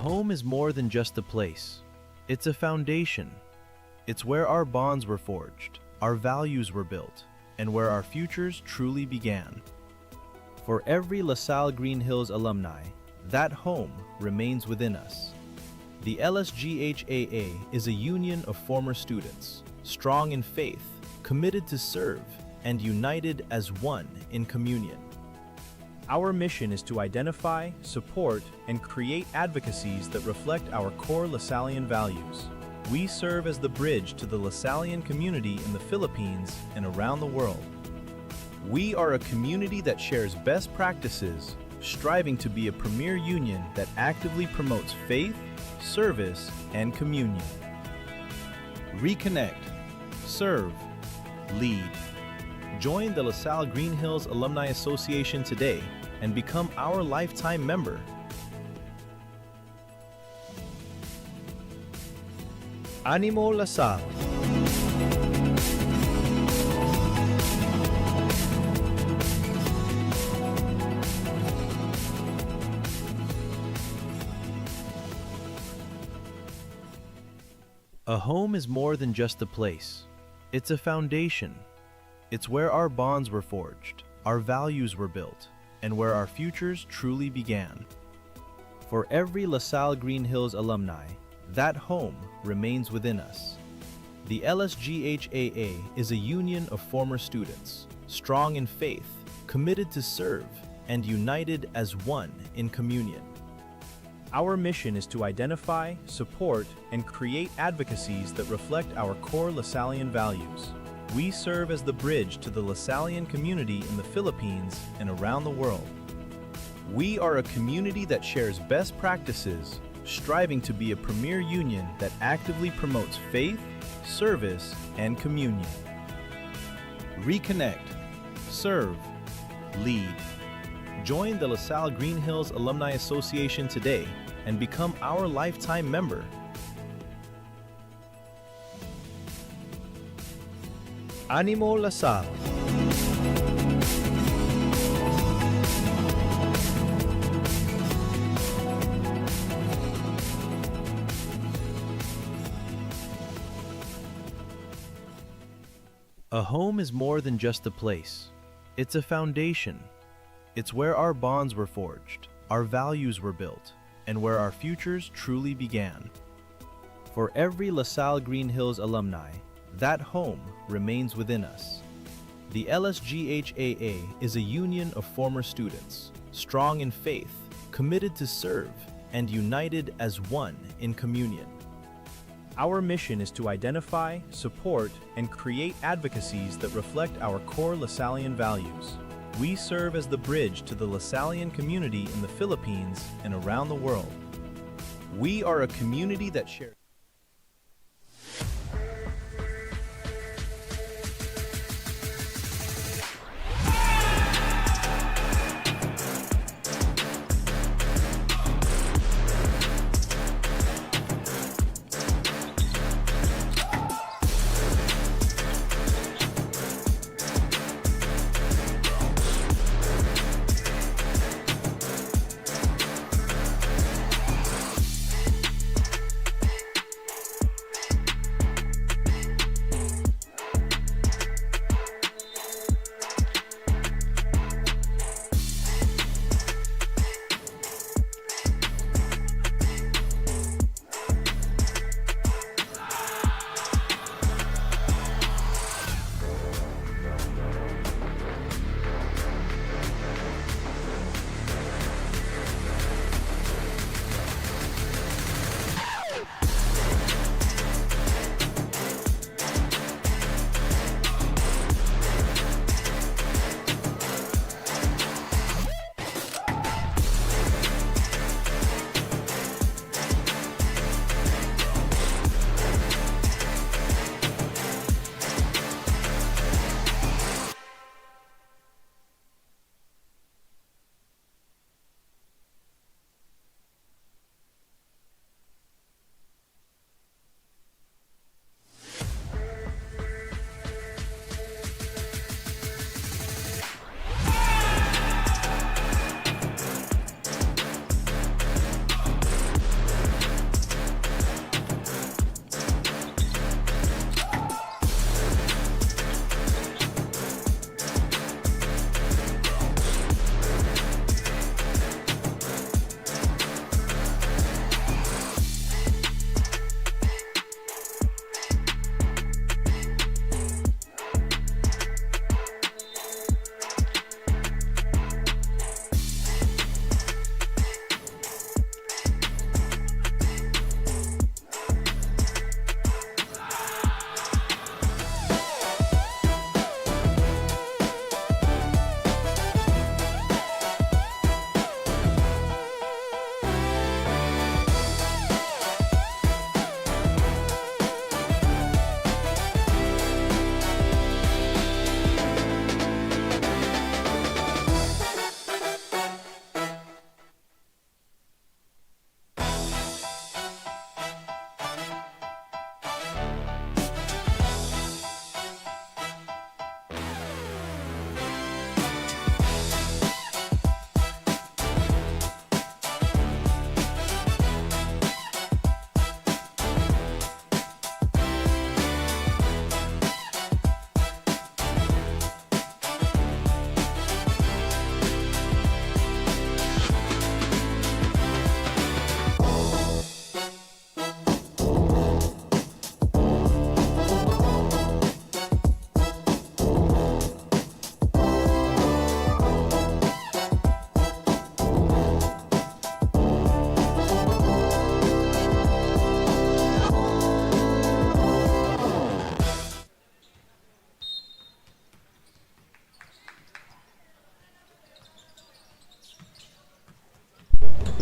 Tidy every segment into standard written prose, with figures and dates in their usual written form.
home is more than just a place. It's a foundation. It's where our bonds were forged, our values were built, and where our futures truly began. For every LaSalle Green Hills alumni, that home remains within us. The LSGH AA is a union of former students, strong in faith, committed to serve, and united as one in communion. Our mission is to identify, support, and create advocacies that reflect our core Lasallian values. We serve as the bridge to the Lasallian community in the Philippines and around the world. We are a community that shares best practices, striving to be a premier union that actively promotes faith, service, and communion. Reconnect, serve, lead. Join the LaSalle Green Hills Alumni Association today and become our lifetime member. Animo LaSalle. A home is more than just a place. It's a foundation. It's where our bonds were forged, our values were built, and where our futures truly began. For every LaSalle Green Hills alumni, that home remains within us. The LSGH AA is a union of former students, strong in faith, committed to serve, and united as one in communion. Our mission is to identify, support, and create advocacies that reflect our core Lasallian values. We serve as the bridge to the Lasallian community in the Philippines and around the world. We are a community that shares best practices, striving to be a premier union that actively promotes faith, service, and communion. Reconnect, serve, lead. Join the LaSalle Green Hills Alumni Association today and become our lifetime member. Animo LaSalle. A home is more than just a place. It's a foundation. It's where our bonds were forged, our values were built, and where our futures truly began. For every LaSalle Green Hills alumni, that home remains within us. The LSGH AA is a union of former students, strong in faith, committed to serve, and united as one in communion. Our mission is to identify, support, and create advocacies that reflect our core Lasallian values. We serve as the bridge to the Lasallian community in the Philippines and around the world. We are a community that shares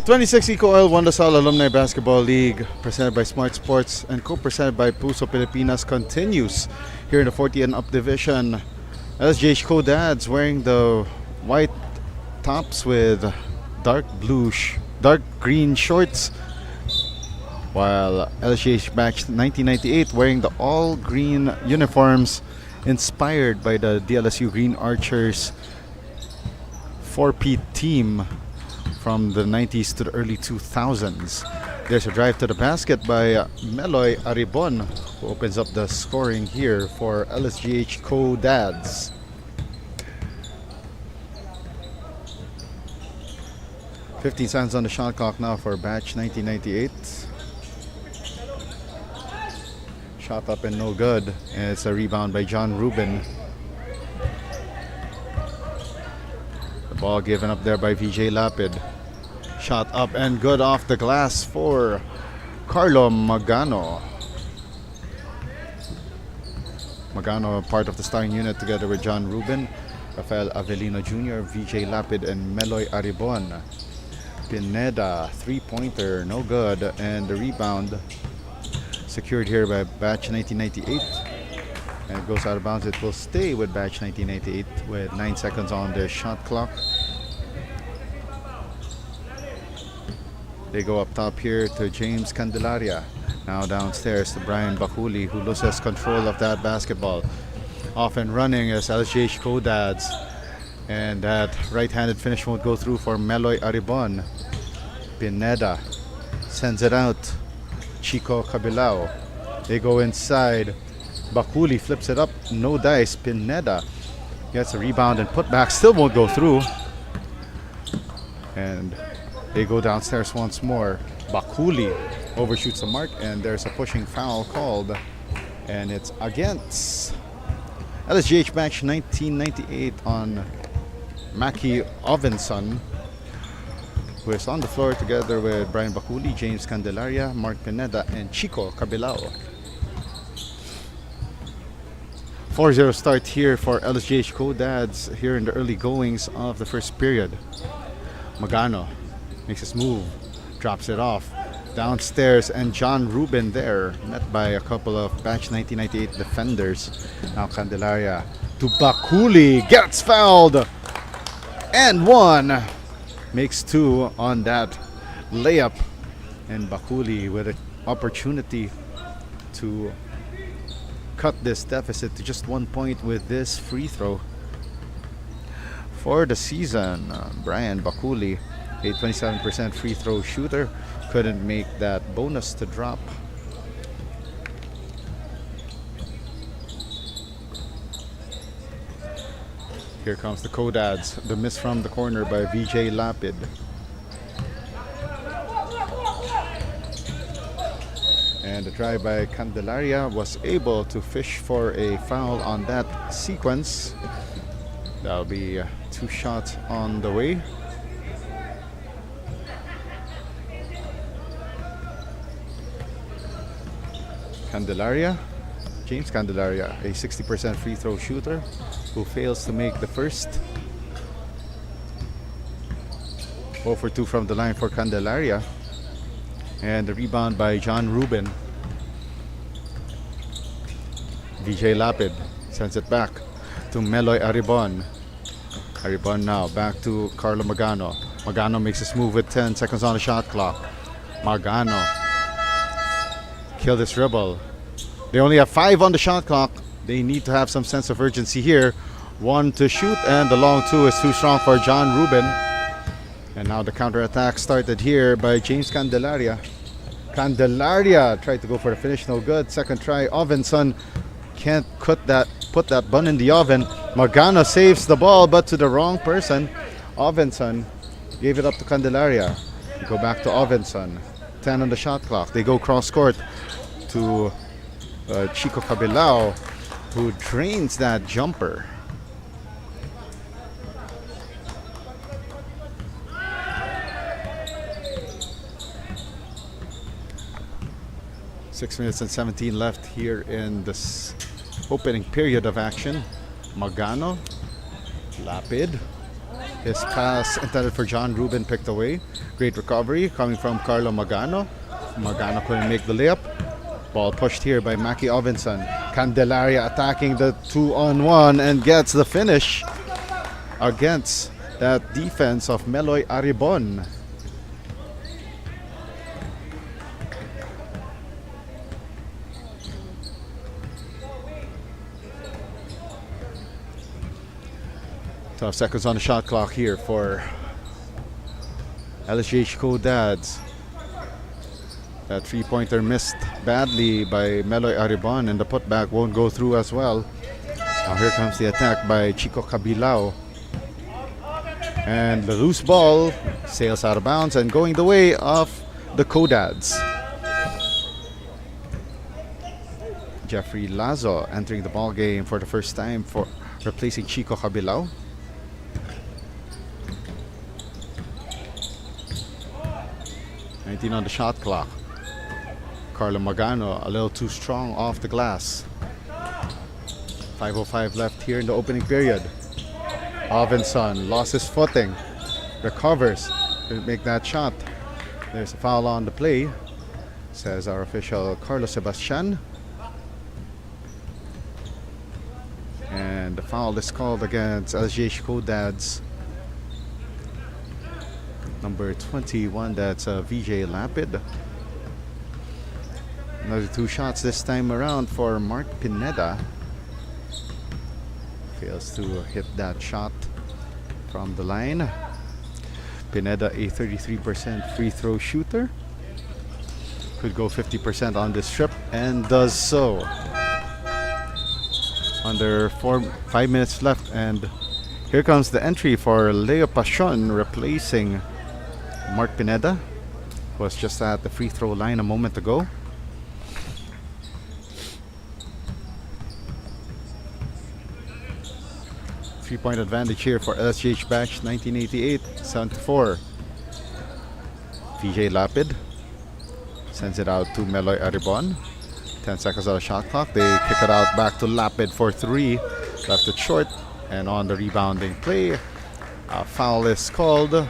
26 EcoOil won the Salle Alumni Basketball League, presented by Smart Sports and co-presented by Puso Pilipinas, continues here in the 40 and up division. LSGH co-dads wearing the white tops with dark green shorts, while LSGH batch 1998 wearing the all green uniforms inspired by the DLSU Green Archers 4P team from the 90s to the early 2000s. There's a drive to the basket by Meloy Aribon, who opens up the scoring here for LSGH co-dads. $15 on the shot clock now for batch 1998. Shot up and no good, and it's a rebound by John Rubin. The ball given up there by VJ Lapid. Shot up and good off the glass for Carlo Magano. Magano, part of the starting unit together with John Rubin, Rafael Avelino Jr., VJ Lapid, and Meloy Aribon. Pineda, three-pointer, no good, and the rebound secured here by batch 1998. And it goes out of bounds. It will stay with batch 1998 with 9 seconds on their shot clock. They go up top here to James Candelaria. Now downstairs to Brian Bakuli, who loses control of that basketball. Off and running as LSGH co-dads. And that right-handed finish won't go through for Meloy Aribon. Pineda sends it out. Chico Cabilao. They go inside. Bakuli flips it up. No dice. Pineda gets a rebound and put back. Still won't go through. And they go downstairs once more. Bakuli overshoots the mark, and there's a pushing foul called, and it's against LSGH match 1998 on Maki Ovenson, who is on the floor together with Brian Bakuli, James Candelaria, Mark Pineda, and Chico Cabilao. 4-0 start here for LSGH co-dads here in the early goings of the first period. Magano makes his move, drops it off downstairs, and John Rubin there, met by a couple of batch 1998 defenders. Now Candelaria to Bakuli, gets fouled, and one, makes two on that layup, and Bakuli with an opportunity to cut this deficit to just 1 point with this free throw. For the season, Brian Bakuli, a 27% free throw shooter, couldn't make that bonus to drop. Here comes the co-dads. The miss from the corner by VJ Lapid. And the drive by Candelaria was able to fish for a foul on that sequence. That'll be 2 shots on the way. Candelaria, James Candelaria, a 60% free throw shooter who fails to make the first. 0 for 2 from the line for Candelaria. And the rebound by John Rubin. VJ Lapid sends it back to Meloy Aribon. Aribon now back to Carlo Magano. Magano makes his move with 10 seconds on the shot clock. Magano kill this dribble. They only have 5 on the shot clock. They need to have some sense of urgency here. 1 to shoot, and the long 2 is too strong for John Rubin. And now the counterattack started here by James Candelaria. Candelaria tried to go for the finish, no good. Second try, Ovenson can't put that bun in the oven. Magano saves the ball, but to the wrong person. Ovenson gave it up to Candelaria. We go back to Ovenson. 10 on the shot clock. They go cross court to Chico Cabilao, who drains that jumper. Six minutes and 17 left here in this opening period of action. Magano, Lapid, His pass intended for John Ruben picked away. Great recovery coming from Carlo Magano. Magano couldn't make the layup. Ball pushed here by Mackie Ovinson. Candelaria attacking the 2-on-1 and gets the finish against that defense of Meloy Aribon. Tough seconds on the shot clock here for LSGH Co-Dads. That three-pointer missed badly by Meloy Aribon, and the putback won't go through as well. Now here comes the attack by Chico Cabilao. And the loose ball sails out of bounds and going the way of the Co-Dads. Jeffrey Lazo entering the ball game for the first time for replacing Chico Cabilao. On the shot clock. Carlo Magano a little too strong off the glass. 5:05 left here in the opening period. Ovinson lost his footing. Recovers. Didn't make that shot. There's a foul on the play, says our official Carlos Sebastian. And the foul is called against LSGH Co-Dads. Number 21, that's VJ Lapid. Another two shots this time around for Mark Pineda. Fails to hit that shot from the line. Pineda, a 33% free throw shooter. Could go 50% on this trip and does so. Under 5 minutes left, and here comes the entry for Leo Pasion replacing Mark Pineda, who was just at the free throw line a moment ago. Three-point advantage here for LSGH batch 1988, 74. VJ Lapid sends it out to Meloy Aribon. 10 seconds on the shot clock. They kick it out back to Lapid for three. Left it short, and on the rebounding play, a foul is called.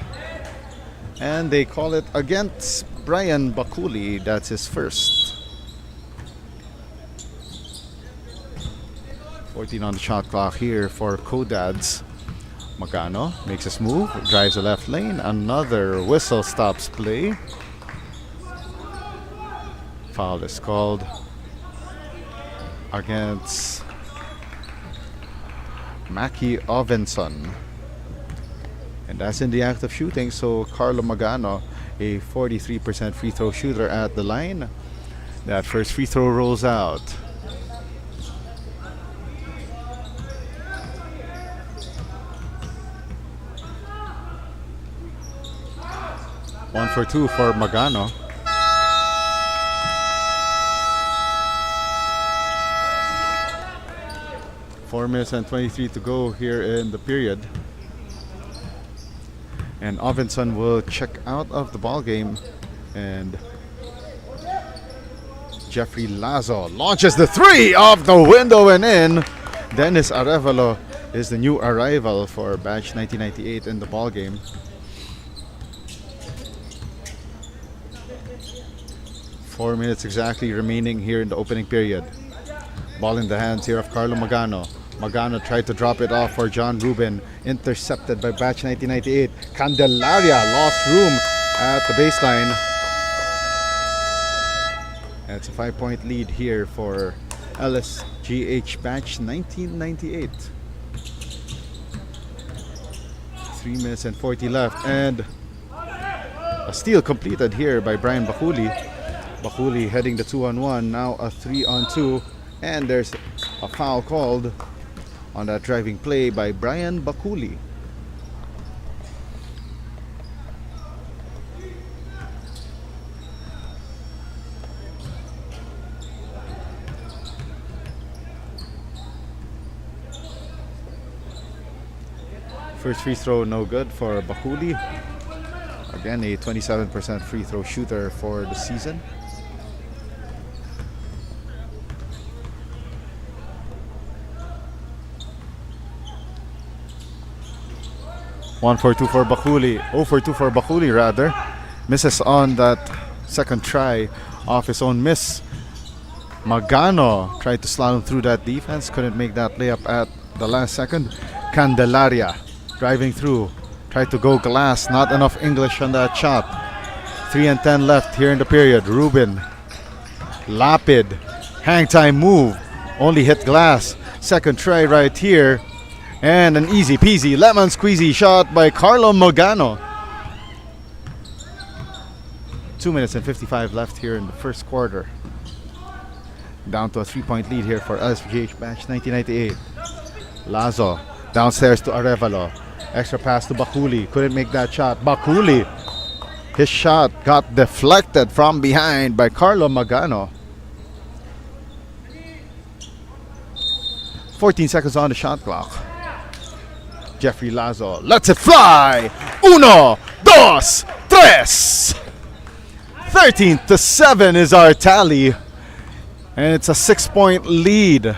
And they call it against Brian Bakuli. That's his first. 14 on the shot clock here for Co-Dads. Magano makes his move, drives the left lane. Another whistle stops play. Foul is called against Mackie Ovinson. And that's in the act of shooting, so Carlo Magano, a 43% free throw shooter at the line. That first free throw rolls out. One for two for Magano. Four minutes and 23 to go here in the period. And Ovinson will check out of the ball game, and Jeffrey Lazo launches the three off the window and in. Dennis Arevalo is the new arrival for batch 1998 in the ball game. Four minutes exactly remaining here in the opening period. Ball in the hands here of Carlo Magano. Magano tried to drop it off for John Ruben. Intercepted by batch 1998. Candelaria lost room at the baseline. And it's a 5-point lead here for LSGH batch 1998. 3 minutes and 40 left. And a steal completed here by Brian Bakuli. Bakuli heading the 2-on-1. Now a 3-on-2. And there's a foul called on that driving play by Brian Bakuli. First free throw no good for Bakuli. Again, a 27% free throw shooter for the season. 1 for 2 for Bakuli. 0 for 2 for Bakuli, rather. Misses on that second try off his own miss. Magano tried to slalom through that defense. Couldn't make that layup at the last second. Candelaria driving through. Tried to go glass. Not enough English on that shot. 3 and 10 left here in the period. Ruben. Lapid. Hang time move. Only hit glass. Second try right here. And an easy peasy lemon squeezy shot by Carlo Magano. 2 minutes and 55 left here in the first quarter. Down to a 3-point lead here for LSGH batch 1998. Lazo downstairs to Arevalo. Extra pass to Bakuli. Couldn't make that shot. Bakuli. His shot got deflected from behind by Carlo Magano. 14 seconds on the shot clock. Jeffrey Lazo lets it fly. 1, 2, 3. 13-7 is our tally. And it's a 6-point lead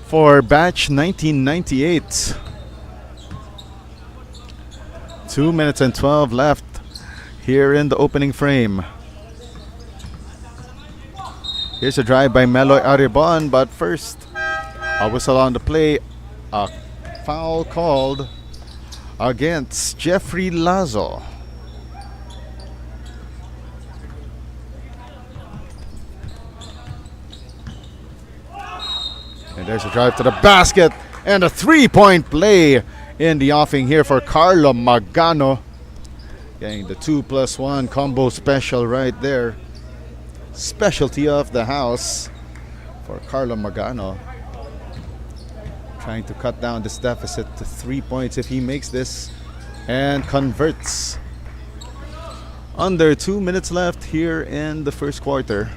for batch 1998. 2 minutes and 12 left here in the opening frame. Here's a drive by Meloy Aribon, but first, a whistle on the play. A foul called against Jeffrey Lazo. And there's a drive to the basket and a 3-point play in the offing here for Carlo Magano. Getting the 2+1 combo special right there. Specialty of the house for Carlo Magano. Trying to cut down this deficit to 3 points if he makes this and converts. Under 2 minutes left here in the first quarter.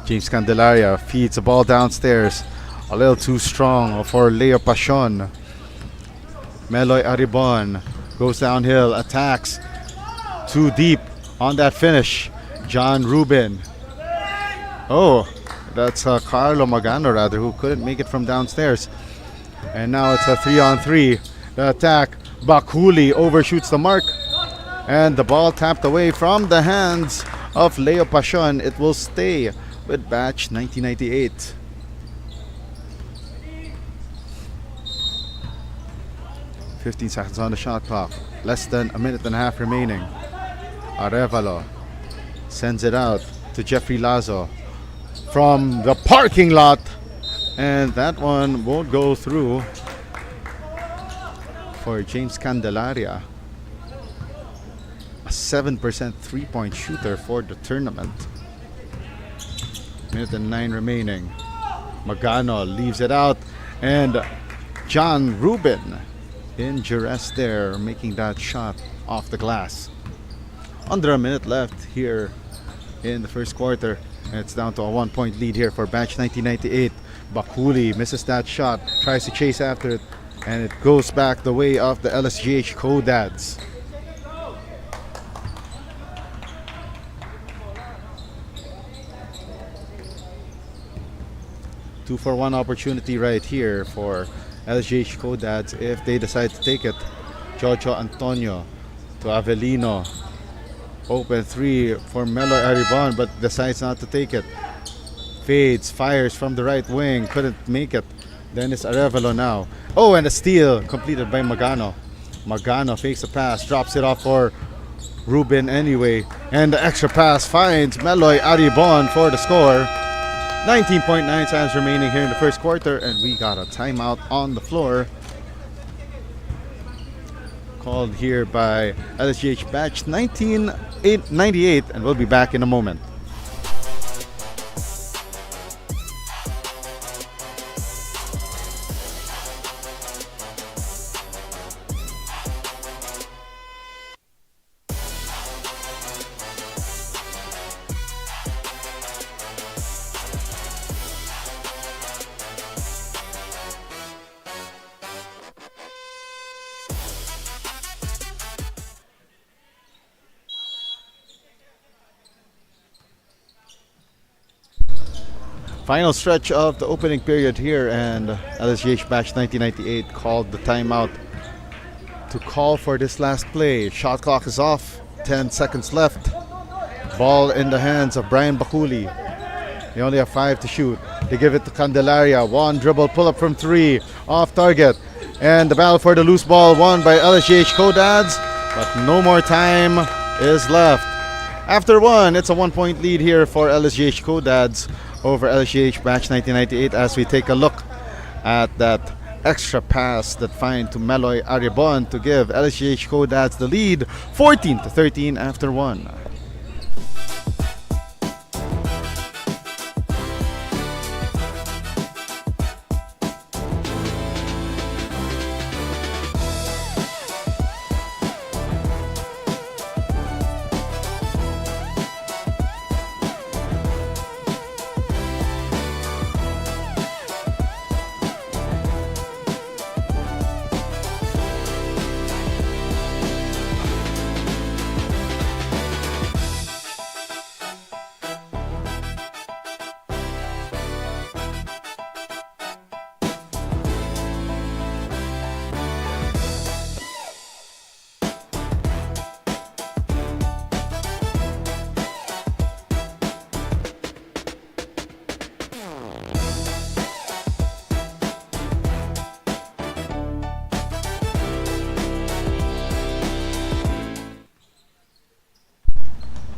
James Candelaria feeds the ball downstairs. A little too strong for Leo Pasion. Meloy Aribon goes downhill, attacks. Too deep on that finish. John Rubin. Oh, that's Carlo Magano rather, who couldn't make it from downstairs. And now it's a 3-on-3. The attack. Bakuli overshoots the mark. And the ball tapped away from the hands of Leo Pasion. It will stay with batch 1998. "15 seconds on the shot clock. Less than a minute and a half remaining. Arevalo sends it out to Jeffrey Lazo from the parking lot. And that one won't go through for James Candelaria. A 7% 3-point shooter for the tournament. Minute and 9 remaining. Magano leaves it out. And John Rubin in duress there, making that shot off the glass. Under a minute left here in the first quarter. And it's down to a 1-point lead here for batch 1998. Bakuli misses that shot, tries to chase after it, and it goes back the way of the LSGH Codads. Two-for-one opportunity right here for LSGH Codads if they decide to take it. Jojo Antonio to Avelino. Open three for Meloy Aribon, but decides not to take it. Fades, fires from the right wing, couldn't make it. Dennis Arevalo now. Oh, and a steal completed by Magano. Magano fakes a pass, drops it off for Ruben anyway. And the extra pass finds Meloy Aribon for the score. 19.9 seconds remaining here in the first quarter, and we got a timeout on the floor. Called here by LSGH batch 1998, and we'll be back in a moment. Final stretch of the opening period here, and LSGH batch 1998 called the timeout to call for this last play. Shot clock is off, 10 seconds left. Ball in the hands of Brian Bakuli. They only have 5 to shoot. They give it to Candelaria. One dribble pull up from 3, off target. And the battle for the loose ball won by LSGH Codads, but no more time is left. After 1, it's a 1-point lead here for LSGH Codads over LSGH batch 1998 as we take a look at that extra pass that find to Meloy Aribon to give LSGH Codads the lead 14-13 after 1.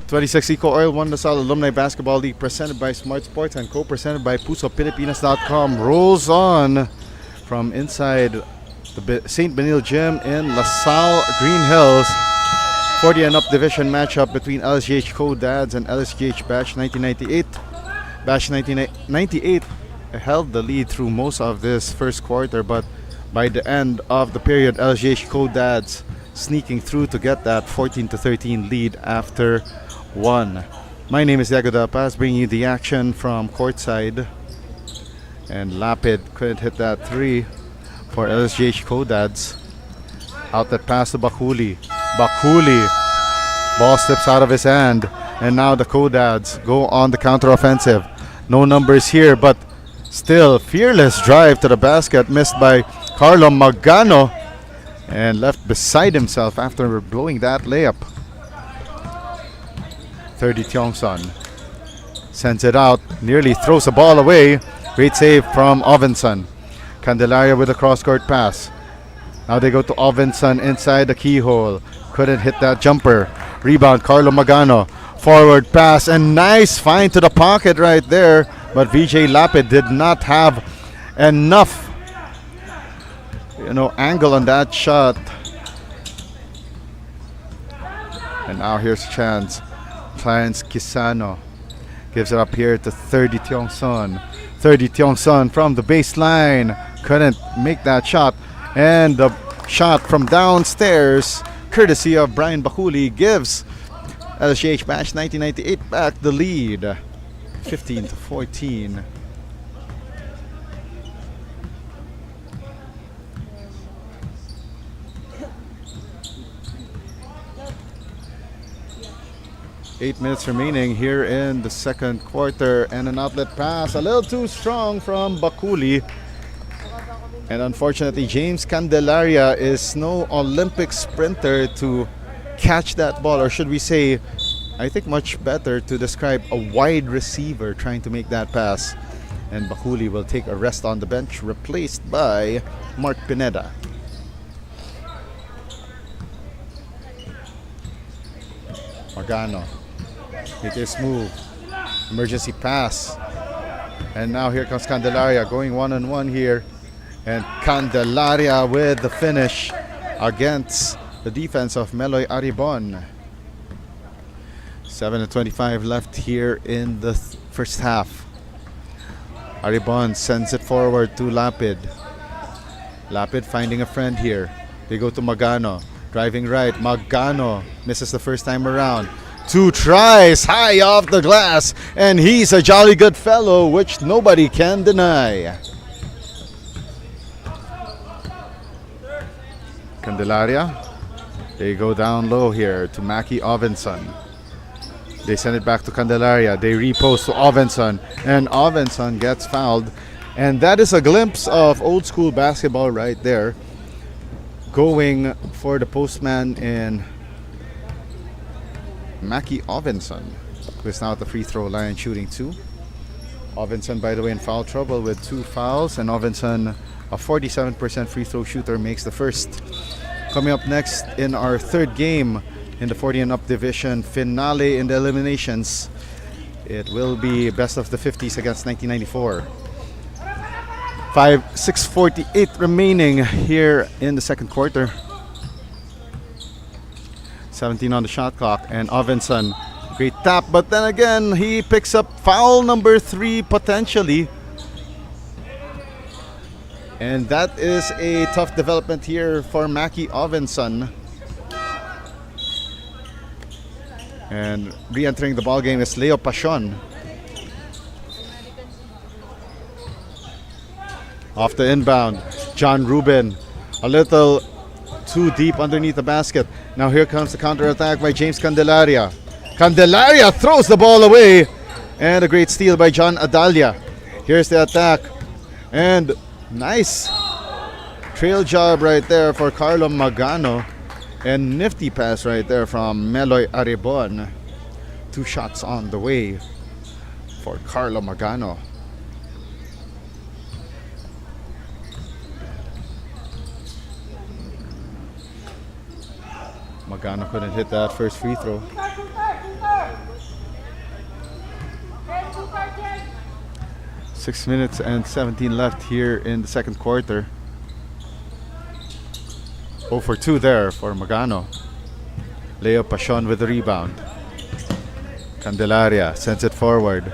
'26 EcoOil won the Salle Alumni Basketball League presented by Smart Sports and co-presented by PusoPilipinas.com. Rolls on from inside the St. Benil Gym in LaSalle, Green Hills. 40 and up division matchup between LSGH Codads and LSGH Batch 1998. Batch 1998 held the lead through most of this first quarter, but by the end of the period, LSGH Codads sneaking through to get that 14-13 lead after 1. My name is Diego Paz, bringing you the action from courtside. And Lapid couldn't hit that 3 for LSGH Codads. Out that pass to Bakuli. Bakuli. Ball slips out of his hand. And now the Codads go on the counter-offensive. No numbers here, but still fearless drive to the basket missed by Carlo Magano. And left beside himself after blowing that layup. 30 Tiongson sends it out, nearly throws the ball away. Great save from Ovenson. Candelaria with a cross-court pass. Now they go to Ovenson inside the keyhole. Couldn't hit that jumper. Rebound, Carlo Magano. Forward pass and nice find to the pocket right there. But VJ Lapid did not have enough angle on that shot. And now here's a chance. Clarence Kisano gives it up here to 30 Tiongson. 30 Tiongson from the baseline. Couldn't make that shot. And the shot from downstairs, courtesy of Brian Bakuli, gives LSGH Batch 1998 back the lead. 15-14. Eight minutes remaining here in the second quarter, and an outlet pass a little too strong from Bakuli. And unfortunately, James Candelaria is no Olympic sprinter to catch that ball, or should we say, I think much better to describe a wide receiver trying to make that pass. And Bakuli will take a rest on the bench, replaced by Mark Pineda. Magano. Make his move. Emergency pass. And now here comes Candelaria going one-on-one here. And Candelaria with the finish against the defense of Meloy Aribon. 7:25 left here in the first half. Aribon sends it forward to Lapid. Lapid finding a friend here. They go to Magano. Driving right. Magano misses the first time around. 2 tries high off the glass, and he's a jolly good fellow, which nobody can deny. Candelaria, they go down low here to Mackie Ovenson. They send it back to Candelaria. They repost to Ovenson, and Ovenson gets fouled. And that is a glimpse of old school basketball right there. Going for the postman in Mackie Ovenson, who is now at the free throw line shooting 2. Ovenson, by the way, in foul trouble with 2 fouls, and Ovenson, a 47% free throw shooter, makes the first. Coming up next in our third game in the 40 and up division finale in the eliminations, it will be best of the 50s against 1994. 6:48 remaining here in the second quarter. 17 on the shot clock, and Ovenson, great tap, but then again he picks up foul number 3 potentially. And that is a tough development here for Mackie Ovenson. And re-entering the ball game is Leo Pachon. Off the inbound, John Rubin, a little too deep underneath the basket. Now here comes the counter-attack by James Candelaria. Candelaria throws the ball away, and a great steal by John Adalia. Here's the attack, and nice trail job right there for Carlo Magano, and nifty pass right there from Meloy Aribon. 2 shots on the way for Carlo Magano. Magano couldn't hit that first free throw. 6 minutes and 17 left here in the second quarter. 0 for 2 there for Magano. Leo Pachon with the rebound. Candelaria sends it forward.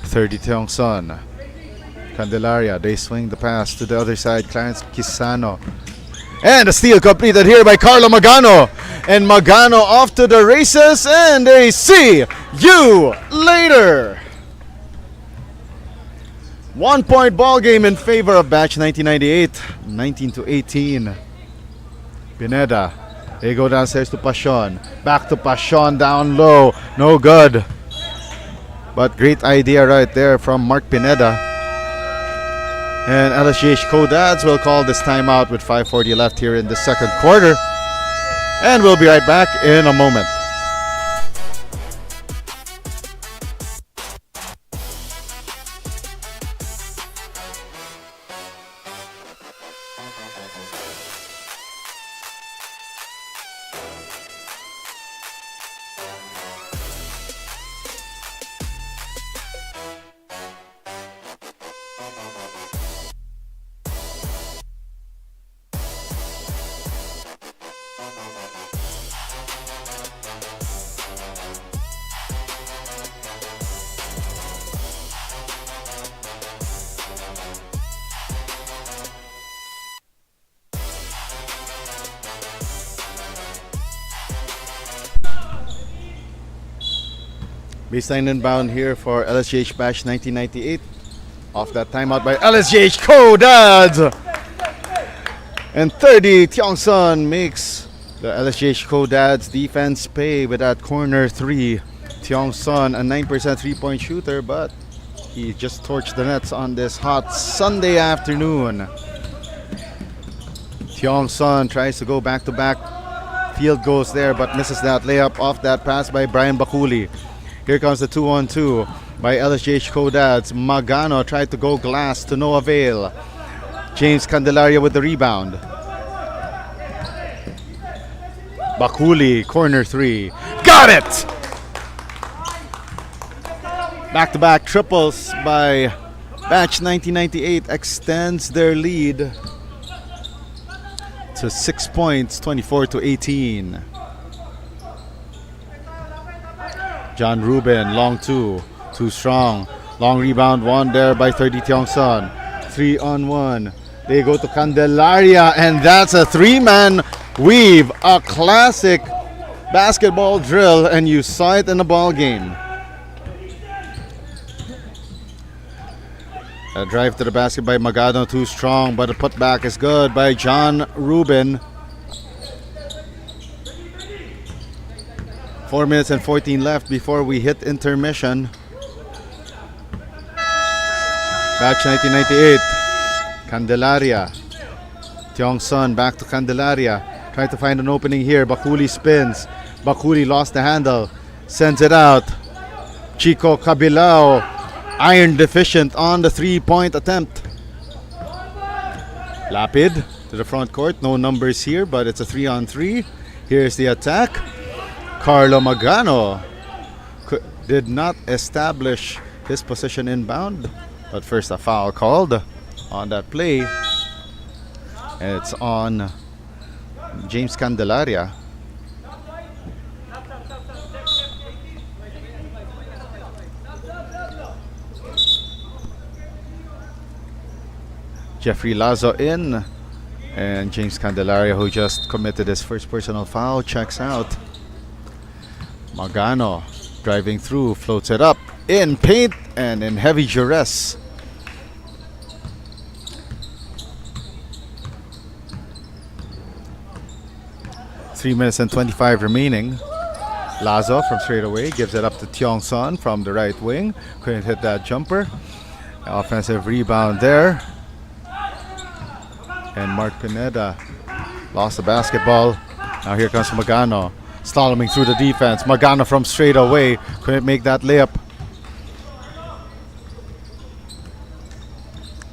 30 Tiong Son. Candelaria, they swing the pass to the other side. Clarence Quisano. And a steal completed here by Carlo Magano. And Magano off to the races, and they see you later. 1 point ball game in favor of batch 1998, 19-18. Pineda, they go downstairs to Pachon. Back to Pachon down low. No good. But great idea right there from Mark Pineda. And LSGH Codads will call this timeout with 5:40 left here in the second quarter. And we'll be right back in a moment. Baseline inbound here for LSGH Bash 1998. Off that timeout by LSGH Codads. And 30 Tiongson makes the LSGH Codads defense pay with that corner 3. Tiongson, a 9% three-point shooter, but he just torched the nets on this hot Sunday afternoon. Tiongson tries to go back-to-back field goals there, but misses that layup off that pass by Brian Bakuli. Here comes the 2-on-2 by LSGH Codads. Magano tried to go glass to no avail. James Candelaria with the rebound. Bakuli, corner 3. Got it! Back-to-back triples by Batch 1998 extends their lead to 6 points, 24-18. John Rubin, long 2, too strong. Long rebound, 1 there by 30 Tiongson. 3-on-1. They go to Candelaria, and that's a 3-man weave. A classic basketball drill, and you saw it in the ball game. A drive to the basket by Magano, too strong, but the putback is good by John Rubin. 4 minutes and 14 left before we hit intermission. Batch 1998. Candelaria. Tiongson back to Candelaria. Trying to find an opening here. Bakuli spins. Bakuli lost the handle. Sends it out. Chico Cabilao. Iron deficient on the 3-point attempt. Lapid to the front court. No numbers here, but it's a 3-on-3. Here's the attack. Carlo Magano did not establish his position inbound. But first a foul called on that play. And it's on James Candelaria. Jeffrey Lazo in. And James Candelaria, who just committed his first personal foul, checks out. Magano driving through, floats it up in paint and in heavy duress. Three minutes and 25 remaining. Lazo from straight away gives it up to Tiongson from the right wing. Couldn't hit that jumper. Offensive rebound there. And Mark Pineda lost the basketball. Now here comes Magano. Slaloming through the defense. Magano from straight away. Couldn't make that layup.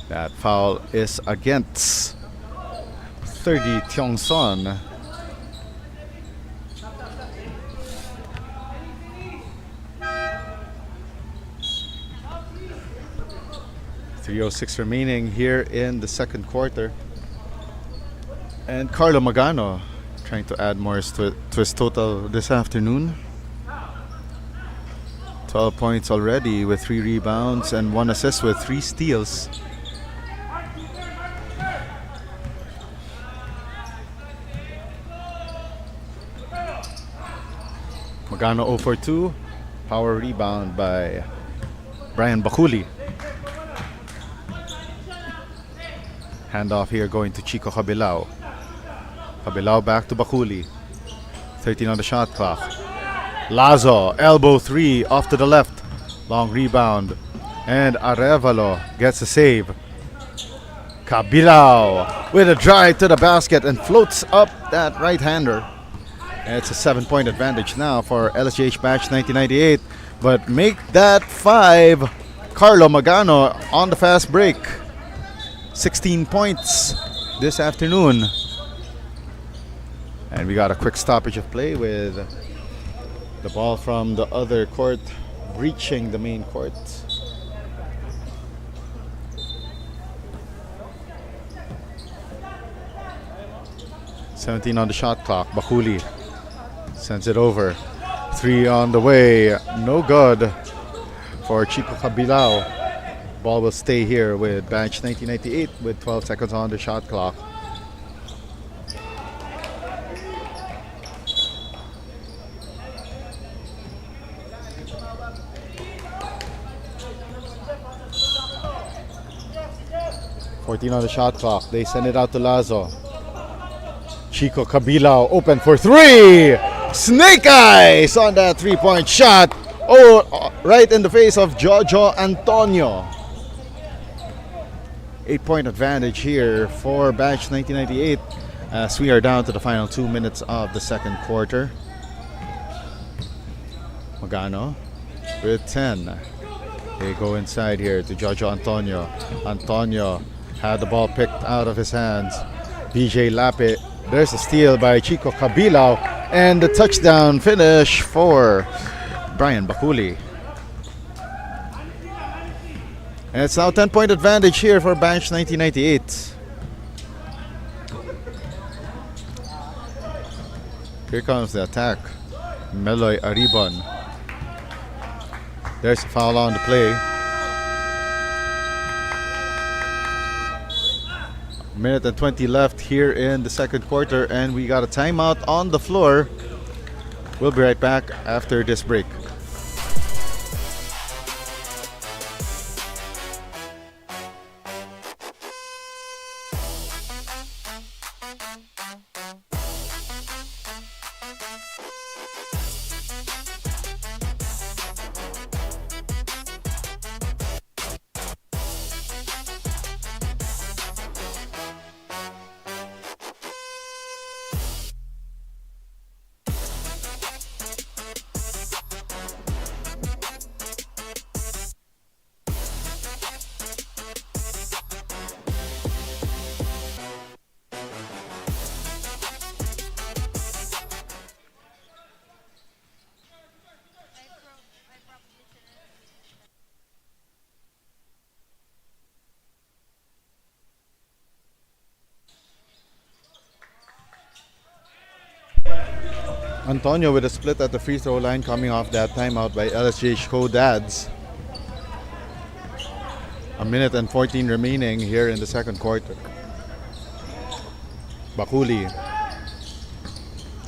That foul is against 30 Tiongson. .306 remaining here in the second quarter. And Carlo Magano trying to add more to his total this afternoon. 12 points already with 3 rebounds and 1 assist with 3 steals. Magano 0 for 2. Power rebound by Brian Bakuli. Handoff here going to Chico Cabilao. Cabilao back to Bakuli. 13 on the shot clock. Lazo, elbow 3 off to the left. Long rebound. And Arevalo gets a save. Cabilao with a drive to the basket and floats up that right-hander. And it's a 7-point advantage now for LSGH batch 1998. But make that 5. Carlo Magano on the fast break. 16 points this afternoon. And we got a quick stoppage of play with the ball from the other court breaching the main court. .17 on the shot clock. Bakuli sends it over. 3 on the way. No good for Chico Cabilao. Ball will stay here with batch 1998 with 12 seconds on the shot clock. .14 on the shot clock. They send it out to Lazo. Chico Cabilao open for 3. Snake eyes on that 3-point shot. Oh, right in the face of Jojo Antonio. 8-point advantage here for batch 1998 as we are down to the final 2 minutes of the second quarter. Magano with 10. They go inside here to Jojo Antonio. Antonio had the ball picked out of his hands. BJ Lape. There's a steal by Chico Cabilao and the touchdown finish for Brian Bakuli. And it's now 10-point advantage here for batch 1998. Here comes the attack. Meloy Aribon. There's a foul on the play. Minute and 20 left here in the second quarter, and we got a timeout on the floor. We'll be right back after this break. Antonio with a split at the free throw line coming off that timeout by LSGH Co-Dads. A minute and 14 remaining here in the second quarter. Bakuli.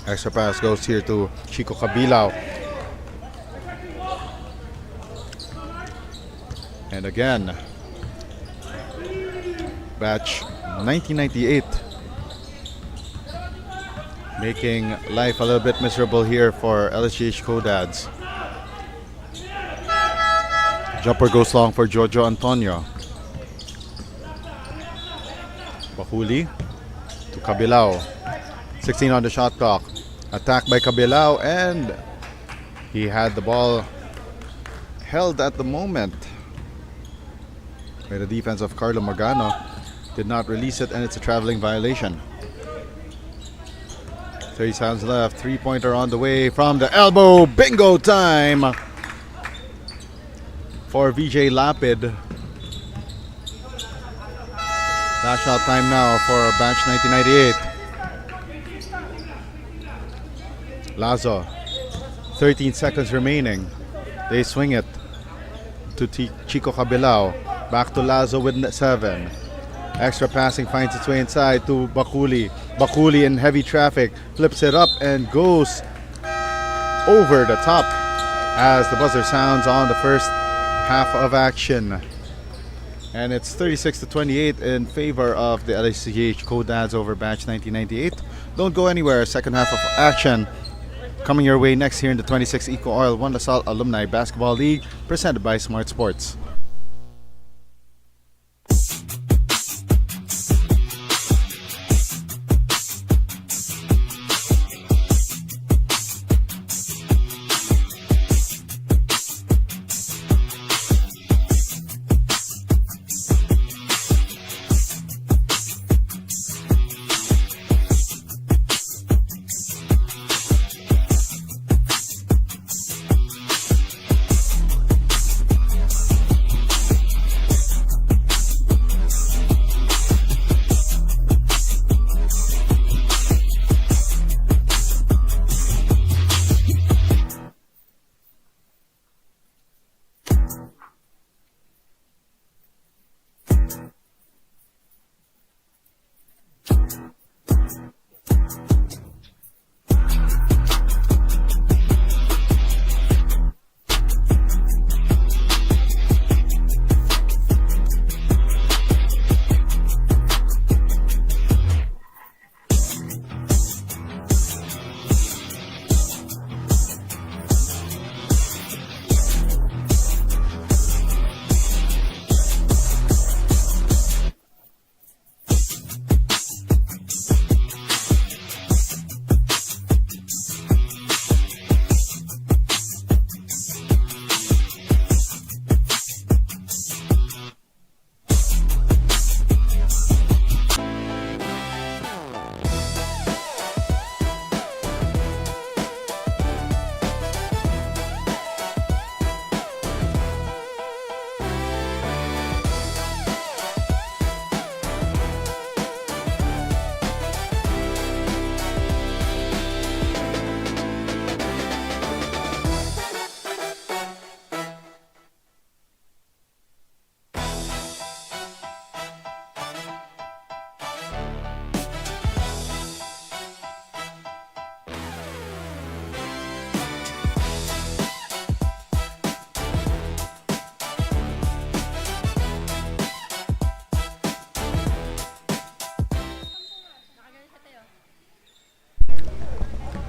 Extra pass goes here to Chico Cabilao. And again, batch 1998. Making life a little bit miserable here for LSGH Co-Dads. Jumper goes long for Giorgio Antonio. Bahuli to Cabilao. 16 on the shot clock. Attack by Cabilao, and he had the ball held at the moment by the defense of Carlo Magano. Did not release it, and it's a traveling violation. 30 seconds left. Three-pointer on the way from the elbow. Bingo time for VJ Lapid. Last shot time now for batch 1998. Lazo. 13 seconds remaining. They swing it to Chico Cabilao. Back to Lazo with 7. Extra passing finds its way inside to Bakuli. Bakuli in heavy traffic flips it up and goes over the top as the buzzer sounds on the first half of action. And it's 36-28 in favor of the LSGH Co-Dads over batch 1998. Don't go anywhere. Second half of action coming your way next here in the 26 EcoOil One LaSalle Alumni Basketball League, presented by Smart Sports.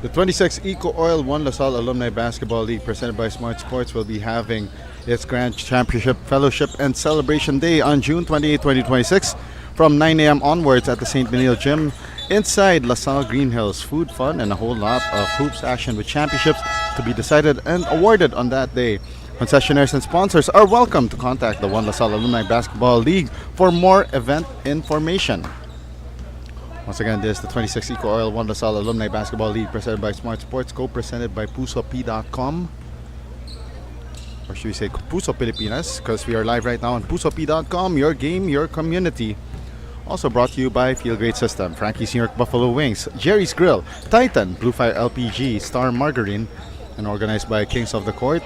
The 26 EcoOil One LaSalle Alumni Basketball League, presented by Smart Sports, will be having its Grand Championship Fellowship and Celebration Day on June 28, 2026 from 9 a.m. onwards at the St. Benil Gym inside LaSalle Green Hills. Food, fun, and a whole lot of hoops action with championships to be decided and awarded on that day. Concessionaires and sponsors are welcome to contact the One LaSalle Alumni Basketball League for more event information. Once again, this is the 26 EcoOil One LaSalle Alumni Basketball League, presented by Smart Sports, co-presented by PusoP.com. Or should we say Puso Pilipinas, because we are live right now on PusoP.com, your game, your community. Also brought to you by Feel Great System, Frankie's New York Buffalo Wings, Jerry's Grill, Titan, Blue Fire LPG, Star Margarine, and organized by Kings of the Court,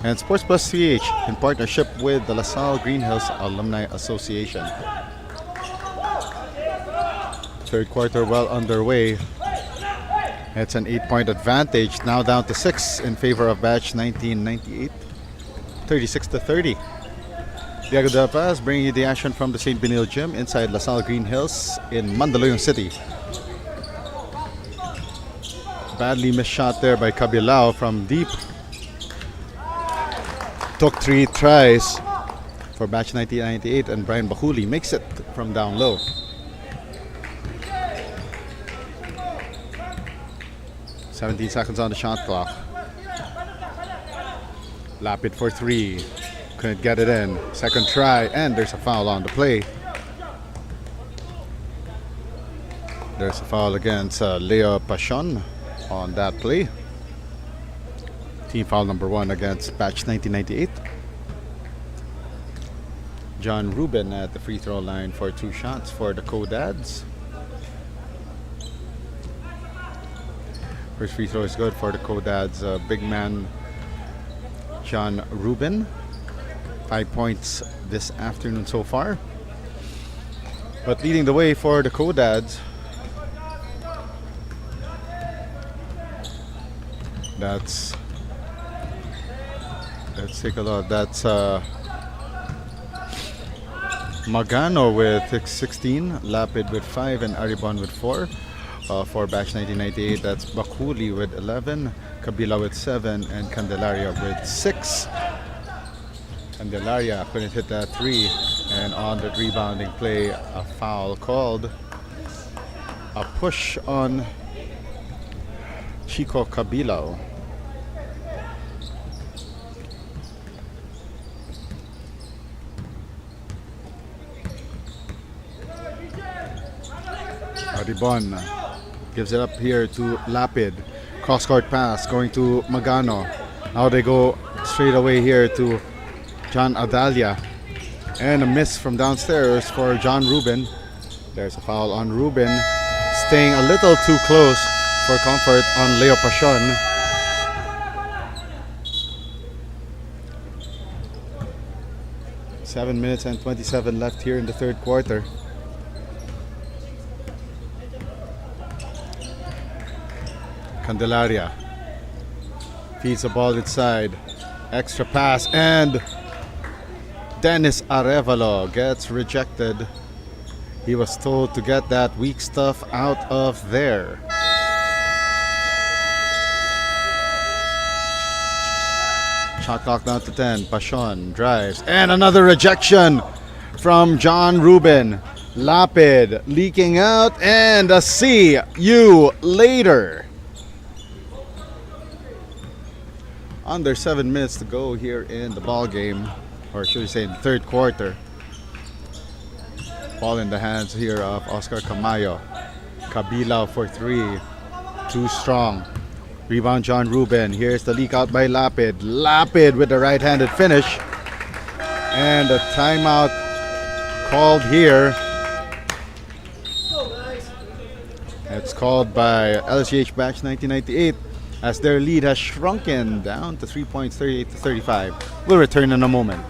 and Sports Plus CH in partnership with the LaSalle Green Hills Alumni Association. Third quarter well underway. It's an 8-point advantage, now down to 6 in favor of batch 1998, 36-30. Diego De La Paz bringing you the action from the St. Benil Gym inside LaSalle Green Hills in Mandaluyong City. Badly missed shot there by Kabilao from deep. Took 3 tries for batch 1998, and Brian Bahuli makes it from down low. "17 seconds on the shot clock. Lapid for 3. Couldn't get it in. Second try, and there's a foul on the play. There's a foul against Leo Pachon on that play. Team foul number 1 against batch 1998. John Rubin at the free throw line for 2 shots for the Co-Dads. First free throw is good for the Co-Dads. Big man John Rubin. 5 points this afternoon so far. But leading the way for the Co-Dads, let's take a look. That's Magano with 16, Lapid with 5, and Aribon with 4. For batch 1998, that's Bakuli with 11, Kabila with 7, and Candelaria with 6. Candelaria couldn't hit that 3, and on the rebounding play, a foul called. A push on Chico Kabilao. Aribon gives it up here to Lapid. Cross-court pass going to Magano. Now they go straight away here to John Adalia. And a miss from downstairs for John Rubin. There's a foul on Rubin. Staying a little too close for comfort on Leo Pachon. Seven minutes and 27 left here in the third quarter. Candelaria feeds the ball inside. Extra pass, and Dennis Arevalo gets rejected. He was told to get that weak stuff out of there. Shot clock down to 10. Pachon drives, and another rejection from John Rubin. Lapid leaking out, and a see you later. Under 7 minutes to go here in the ball game, or should we say in the third quarter. Ball in the hands here of Oscar Camayo. Kabilao for 3. Too strong. Rebound John Rubin. Here's the leak out by Lapid. Lapid with the right-handed finish. And a timeout called here. It's called by LSGH batch 1998. As their lead has shrunken down to 3 points, 38-35. We'll return in a moment.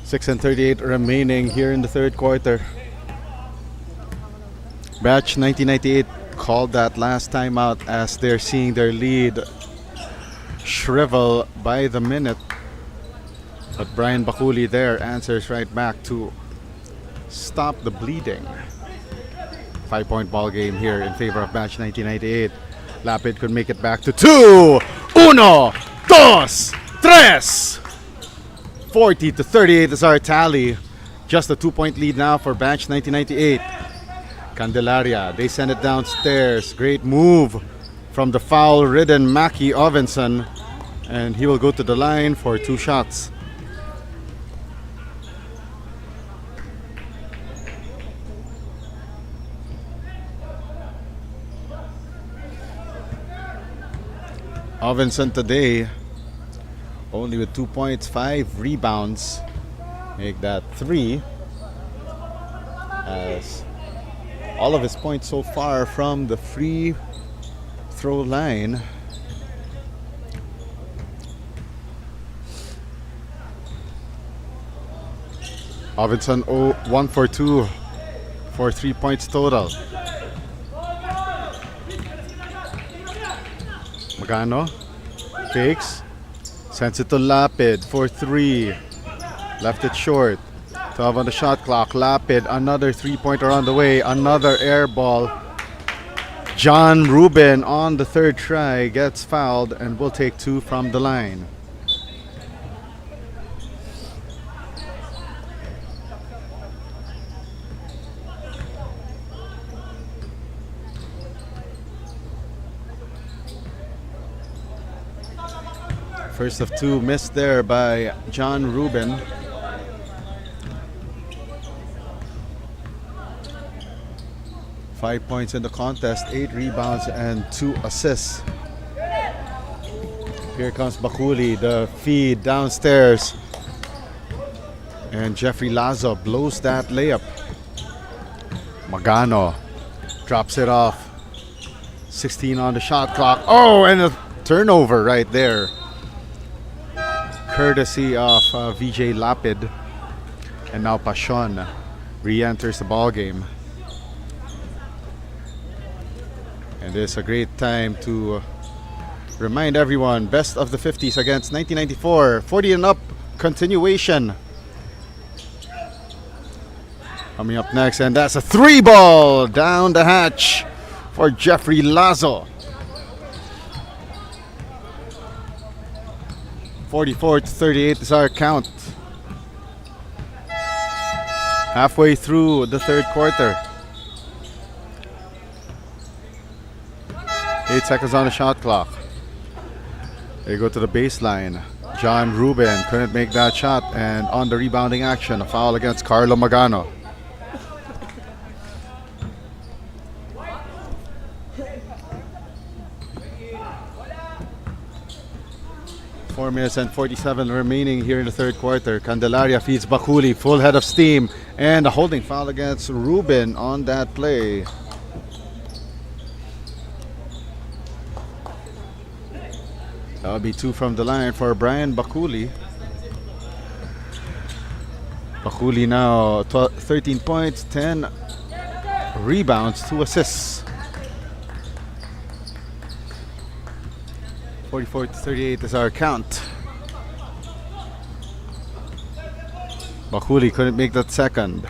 Six and 38 remaining here in the third quarter. Batch 1998 called that last timeout as they're seeing their lead shrivel by the minute. But Brian Bakuli there answers right back to stop the bleeding. 5-point ball game here in favor of batch 1998. Lapid could make it back to 2. Uno, dos, tres. 40-38 is our tally. Just a 2-point lead now for Batch 1998. Candelaria, they send it downstairs. Great move from the foul-ridden Mackie Ovenson. And he will go to the line for 2 shots. Ovenson today only with 2 points, 5 rebounds. Make that 3. As all of his points so far from the free throw line. Ovenson 1 for 2 for 3 points total. Magano fakes, sends it to Lapid for 3. Left it short. 12 on the shot clock. Lapid, another 3-pointer on the way. Another air ball. John Rubin on the 3rd try gets fouled and will take 2 from the line. First of 2 missed there by John Rubin. Five points in the contest, 8 rebounds and 2 assists. Here comes Bakuli, the feed downstairs. And Jeffrey Lazo blows that layup. Magano drops it off. 16 on the shot clock. Oh, and a turnover right there. Courtesy of VJ Lapid. And now Pashon re-enters the ball game. And it's a great time to remind everyone, best of the 50s against 1994, 40 and up continuation. Coming up next, and that's a 3-ball down the hatch for Jeffrey Lazo. 44-38 is our count. Halfway through the 3rd quarter. 8 seconds on the shot clock. They go to the baseline. John Rubin couldn't make that shot, and on the rebounding action, a foul against Carlo Magano. Four minutes and 47 remaining here in the 3rd quarter. Candelaria feeds Bakuli, full head of steam, and a holding foul against Rubin on that play. That would be 2 from the line for Brian Bakuli. Bakuli now 13 points, 10 rebounds, 2 assists. 44-38 is our count. Bakuli couldn't make that second.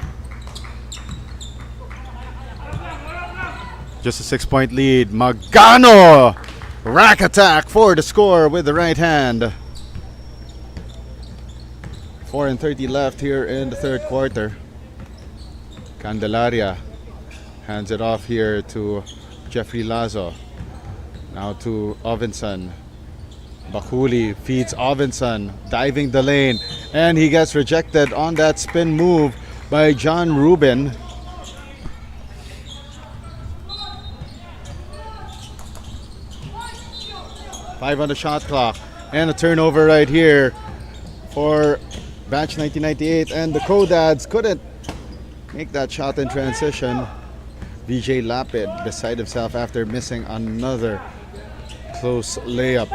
Just a 6-point lead. Magano! Rack attack for the score with the right hand. 4:30 left here in the 3rd quarter. Candelaria hands it off here to Jeffrey Lazo. Now to Ovenson. Bakuli feeds Ovenson, diving the lane, and he gets rejected on that spin move by John Rubin. Five on the shot clock, and a turnover right here for Batch 1998, and the Codads couldn't make that shot in transition. VJ Lapid beside himself after missing another close layup.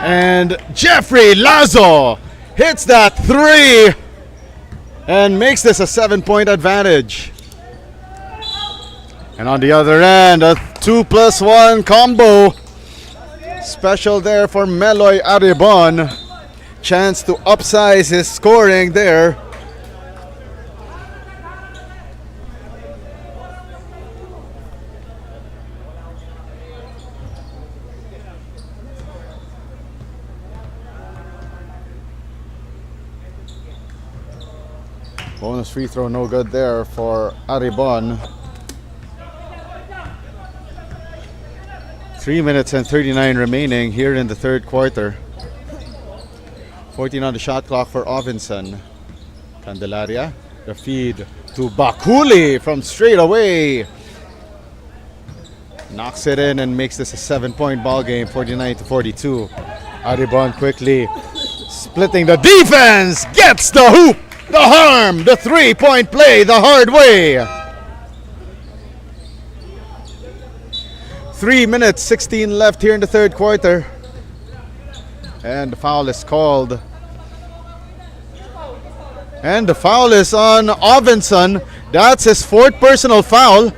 And Jeffrey Lazo hits that 3 and makes this a 7-point advantage. And on the other end, a 2+1 combo. Special there for Meloy Aribon. Chance to upsize his scoring there. Bonus free throw, no good there for Aribon. 3 minutes and 39 remaining here in the third quarter. 14 on the shot clock for Ovinson. Candelaria, the feed to Bakuli from straight away. Knocks it in and makes this a 7-point ball game, 49-42. Aribon quickly splitting the defense, gets the hoop, the harm, the 3-point play the hard way. 3 minutes, 16 left here in the third quarter. And the foul is called. And the foul is on Ovinson. That's his fourth personal foul.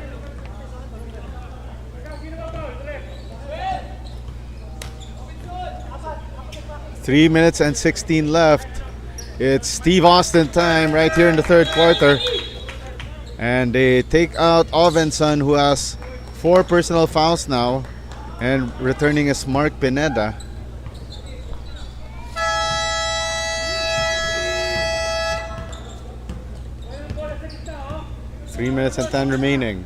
Three minutes and 16 left. It's Steve Austin time right here in the third quarter. And they take out Ovinson, who has 4 personal fouls now. And returning is Mark Pineda. Three minutes and 10 remaining.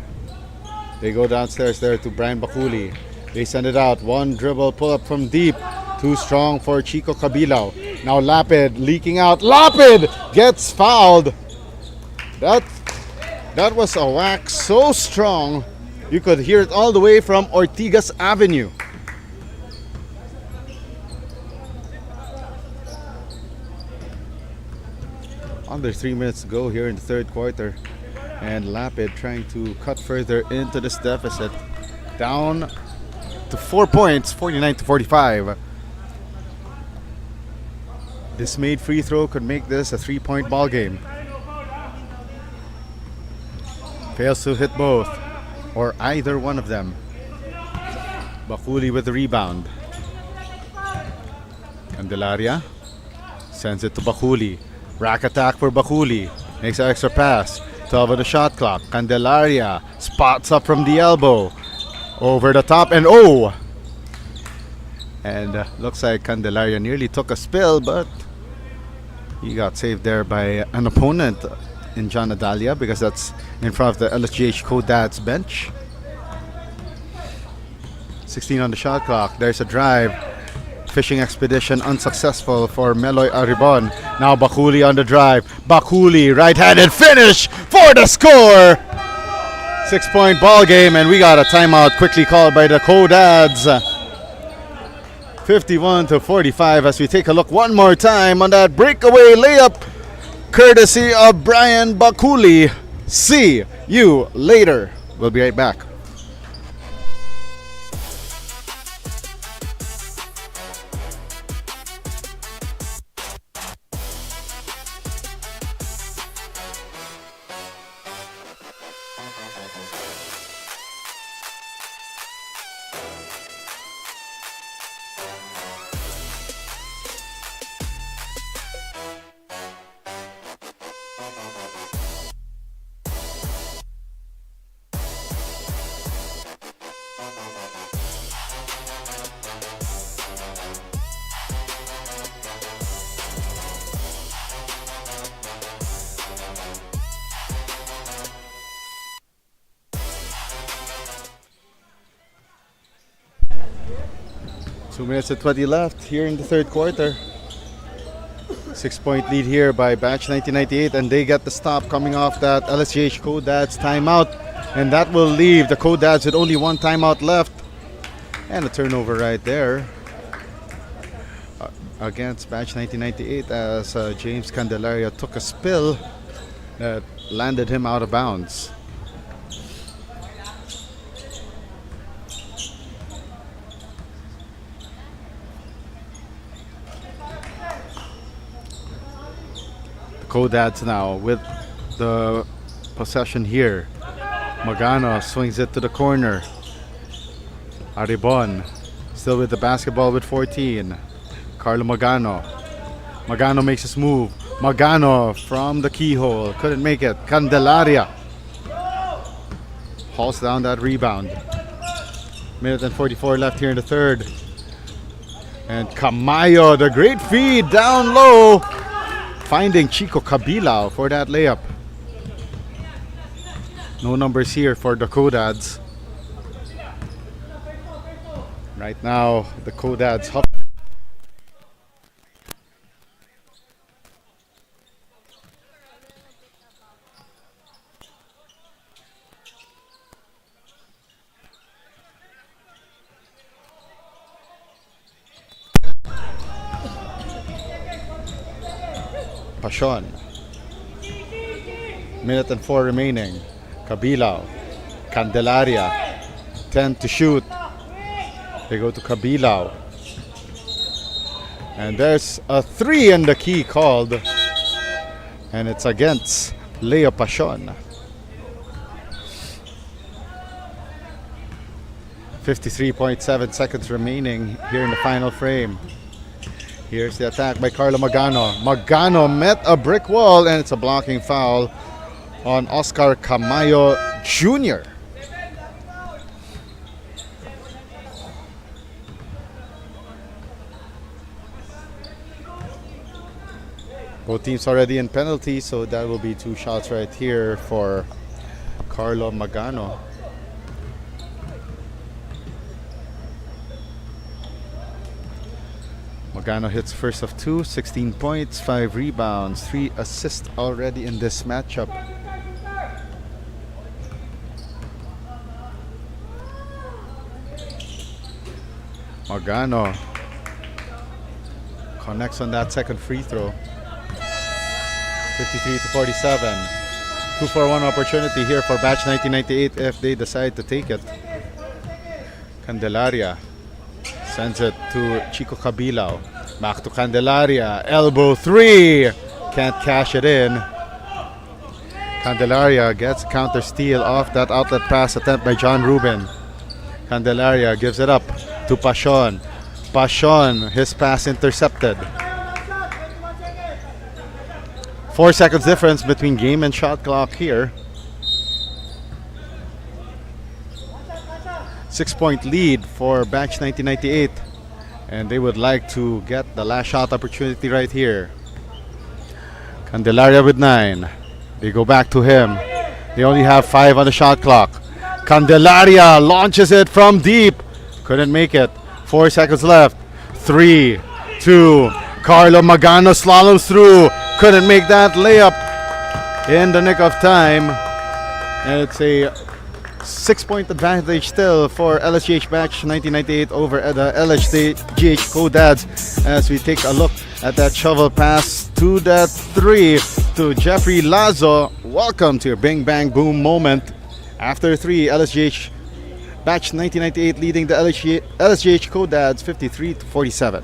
They go downstairs there to Brian Bakuli. They send it out. One dribble pull up from deep. Too strong for Chico Cabilao. Now Lapid leaking out. Lapid gets fouled. That was a whack so strong you could hear it all the way from Ortigas Avenue. Under 3 minutes to go here in the third quarter. And Lapid trying to cut further into this deficit. Down to 4 points, 49-45. This made free throw could make this a 3-point ball game. Fails to hit both, or either one of them. Bakuli with the rebound. Candelaria sends it to Bakuli. Rack attack for Bakuli. Makes an extra pass. 12 on the shot clock. Candelaria spots up from the elbow. Over the top and oh! And looks like Candelaria nearly took a spill, but he got saved there by an opponent in John Adalia, because that's in front of the LSGH Codad's bench. 16 on the shot clock. There's a drive. Fishing expedition unsuccessful for Meloy Aribon. Now Bakuli on the drive. Bakuli right-handed finish for the score. 6-point ball game, and we got a timeout quickly called by the Codads. 51-45 as we take a look one more time on that breakaway layup courtesy of Brian Bakuli. See you later. We'll be right back. Two minutes and 20 left here in the third quarter. 6-point lead here by Batch 1998, and they get the stop coming off that LSGH Codads timeout, and that will leave the Codads with only one timeout left, and a turnover right there against Batch 1998 as James Candelaria took a spill that landed him out of bounds. Codads now with the possession here. Magano swings it to the corner. Aribon still with the basketball with 14. Carlo Magano. Magano makes his move. Magano from the keyhole. Couldn't make it. Candelaria hauls down that rebound. Minute and 44 left here in the third. And Camayo, the great feed down low. finding Chico Cabilao for that layup. No numbers here for the Codads. Right now, the Codads hop. Pashon. Minute and 4 remaining. Cabilao. Candelaria. 10 to shoot. They go to Cabilao. And there's a 3 in the key called. And it's against Leo Pashon. 53.7 seconds remaining here in the final frame. Here's the attack by Carlo Magano. Magano met a brick wall, and it's a blocking foul on Oscar Camayo Jr. Both teams already in penalty, so that will be 2 shots right here for Carlo Magano. Magano hits first of 2, 16 points, 5 rebounds, 3 assists already in this matchup. Magano connects on that second free throw. 53 to 47. 2-for-1 opportunity here for batch 1998 if they decide to take it. Candelaria sends it to Chico Cabilao. Back to Candelaria. Elbow 3. Can't cash it in. Candelaria gets a counter steal off that outlet pass attempt by John Rubin. Candelaria gives it up to Pashon. Pashon, his pass intercepted. 4 seconds difference between game and shot clock here. 6-point lead for batch 1998, and they would like to get the last shot opportunity right here. Candelaria with 9. They go back to him. They only have 5 on the shot clock. Candelaria launches it from deep. Couldn't make it. 4 seconds left. 3, 2. Carlo Magano slaloms through. Couldn't make that layup in the nick of time. And it's a 6-point advantage still for LSGH batch 1998 over the LSGH Codads as we take a look at that shovel pass to that 3 to Jeffrey Lazo. Welcome to your Bing Bang Boom moment. After 3, LSGH batch 1998 leading the LSGH Codads 53 to 47.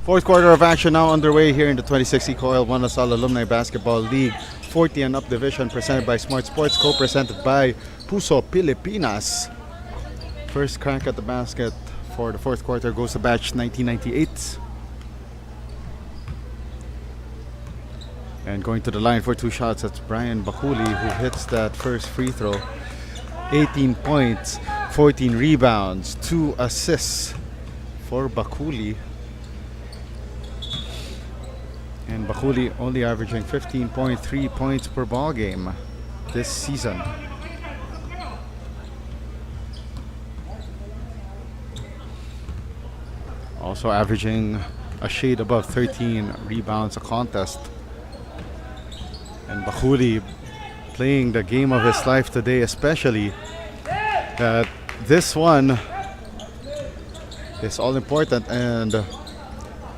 Fourth quarter of action now underway here in the 26 EcoOil One Salle Alumni Basketball League 40 and Up Division presented by Smart Sports, co-presented by Puso Pilipinas. First crack at the basket for the fourth quarter goes to batch 1998. And going to the line for 2 shots, that's Brian Bakuli, who hits that first free throw. 18 points, 14 rebounds, 2 assists for Bakuli. And Bakuli only averaging 15.3 points per ball game this season. Also averaging a shade above 13 rebounds a contest. And Bahuli playing the game of his life today, especially that this one is all important, and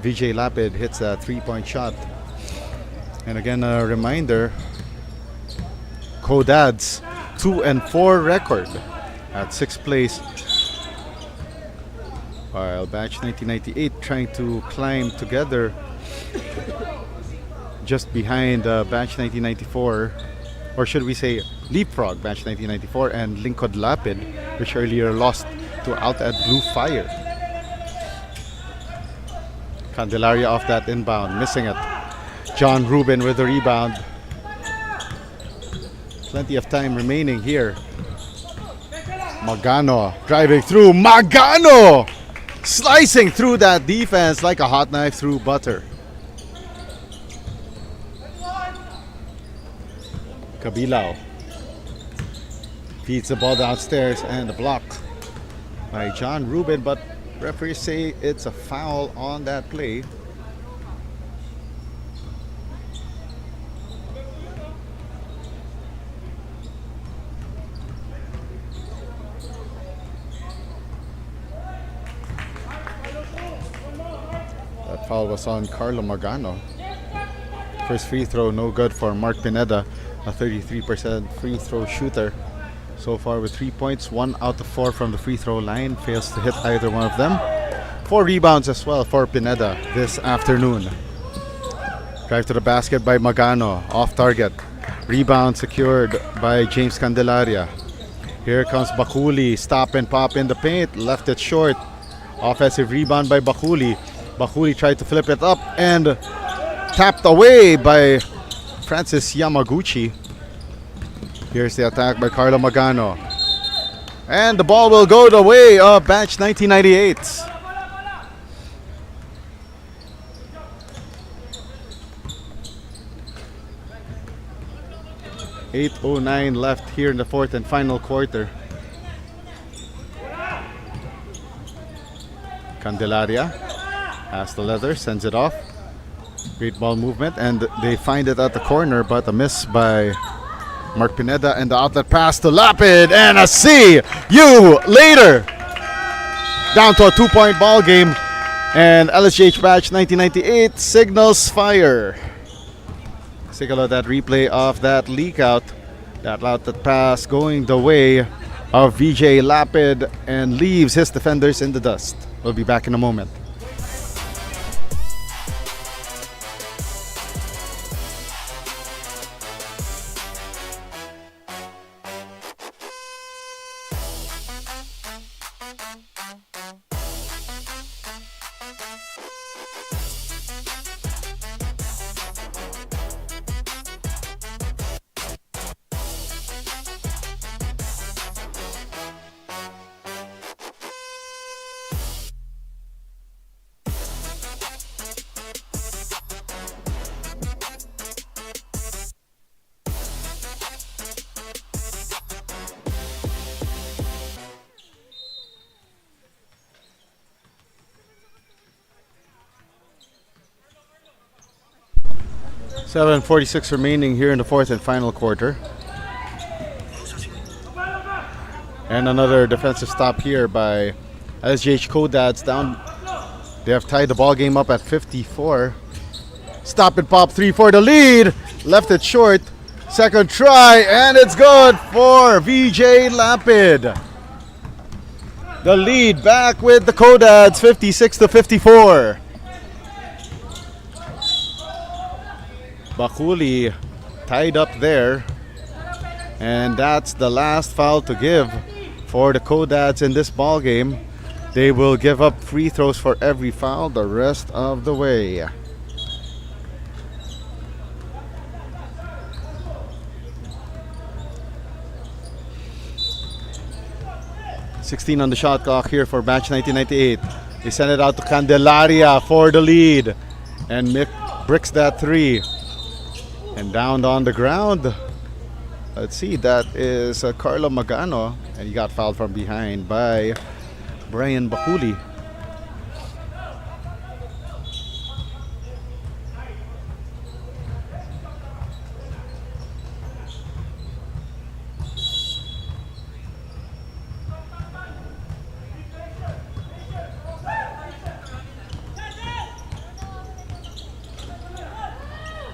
VJ Lapid hits that 3-point shot. And again, a reminder, Codad's 2-4 record at 6th place, while batch 1998 trying to climb together just behind batch 1994, or should we say leapfrog batch 1994 and Lingkod Lapid, which earlier lost to Altad Blue Fire. Candelaria off that inbound, missing it. John Rubin with the rebound. Plenty of time remaining here. Magano driving through. Magano slicing through that defense like a hot knife through butter. Kabilao feeds the ball downstairs, and a block by John Rubin, but referees say it's a foul on that play. That foul was on Carlo Magano. First free throw no good for Mark Pineda, a 33% free throw shooter. So far with 3 points, 1 out of 4 from the free throw line. Fails to hit either one of them. 4 rebounds as well for Pineda this afternoon. Drive to the basket by Magano, off target. Rebound secured by James Candelaria. Here comes Bakuli, stop and pop in the paint, left it short. Offensive rebound by Bakuli. Bakuli tried to flip it up and tapped away by Francis Yamaguchi. Here's the attack by Carlo Magano. And the ball will go the way of batch 1998. .809 left here in the fourth and final quarter. Candelaria has the leather, sends it off. Great ball movement, and they find it at the corner, but a miss by Mark Pineda, and the outlet pass to Lapid, and a see you later. Down to a 2-point ball game, and LSGH batch 1998 signals fire. Let's take a look at that replay of that leak out. That outlet pass going the way of VJ Lapid and leaves his defenders in the dust. We'll be back in a moment. .7:46 remaining here in the fourth and final quarter. And another defensive stop here by LSGH Codads down. They have tied the ball game up at 54. Stop and pop 3 for the lead. Left it short. Second try, and it's good for VJ Lapid. The lead back with the Codads, 56-54. Bakuli tied up there, and that's the last foul to give for the Codads in this ball game. They will give up free throws for every foul the rest of the way. .16 on the shot clock here for batch 1998. They send it out to Candelaria for the lead, and Mick bricks that 3. And down on the ground, let's see, that is Carlo Magano, and he got fouled from behind by Brian Bakuli.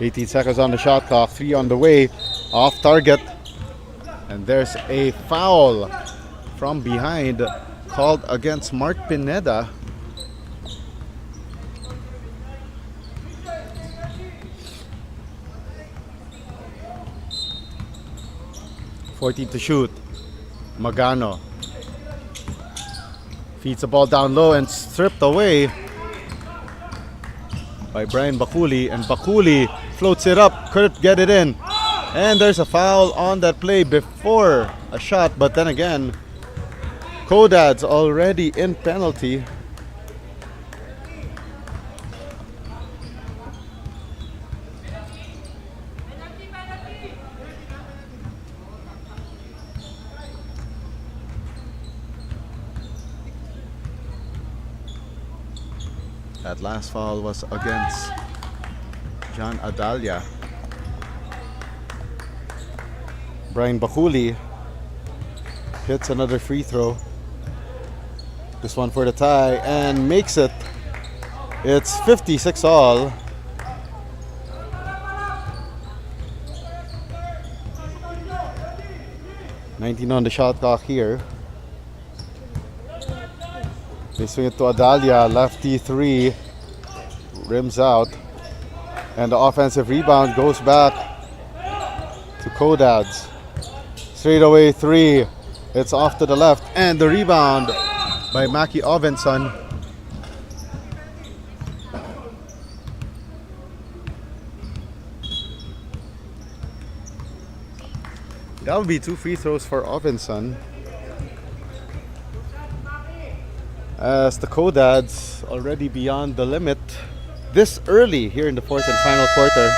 18 seconds on the shot clock, 3 on the way, off target. And there's a foul from behind called against Mark Pineda. .14 to shoot. Magano feeds the ball down low and stripped away by Brian Bakuli, and Bakuli floats it up, couldn't get it in. And there's a foul on that play before a shot, but then again, Kodad's already in penalty. That last foul was against John Adalia. Brian Bakuli hits another free throw. This one for the tie and makes it. It's 56 all. .19 on the shot clock here. They swing it to Adalia, lefty three, rims out, and the offensive rebound goes back to Kodads. Straightaway three, it's off to the left, and the rebound by Maki Ovenson. That would be 2 free throws for Ovenson, as the Kodads already beyond the limit this early here in the fourth and final quarter.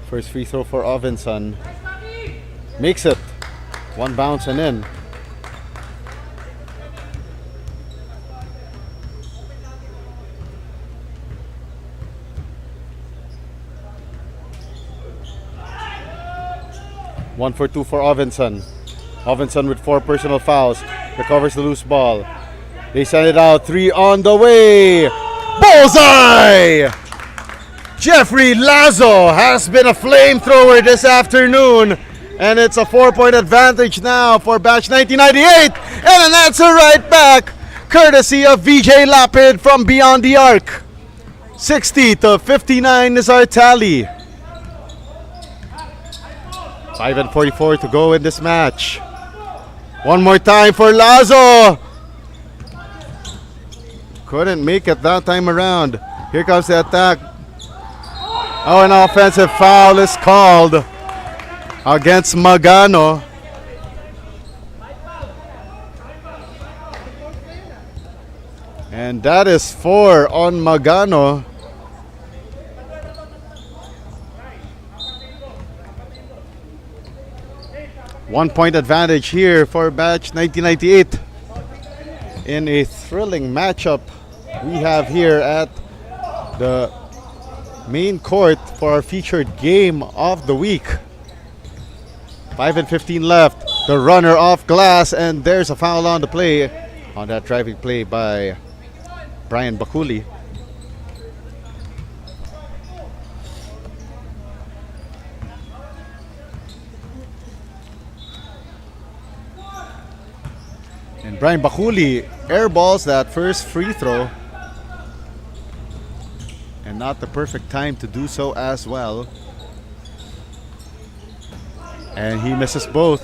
First free throw for Ovenson. Makes it. One bounce and in. One for two for Ovenson. Ovenson with 4 personal fouls. Recovers the loose ball. They send it out. 3 on the way. Bullseye! Jeffrey Lazo has been a flamethrower this afternoon. And it's a 4-point advantage now for batch 1998. And an answer right back, courtesy of VJ Lapid from beyond the arc. 60-59 is our tally. 5:44 to go in this match. One more time for Lazo. Couldn't make it that time around. Here comes the attack. Oh, an offensive foul is called against Magano. And that is 4 on Magano. One-point advantage here for batch 1998 in a thrilling matchup we have here at the main court for our featured game of the week. 5:15 left. The runner off glass, and there's a foul on the play, on that driving play by Brian Bakuli. And Brian Bakuli airballs that first free throw. And not the perfect time to do so as well. And he misses both.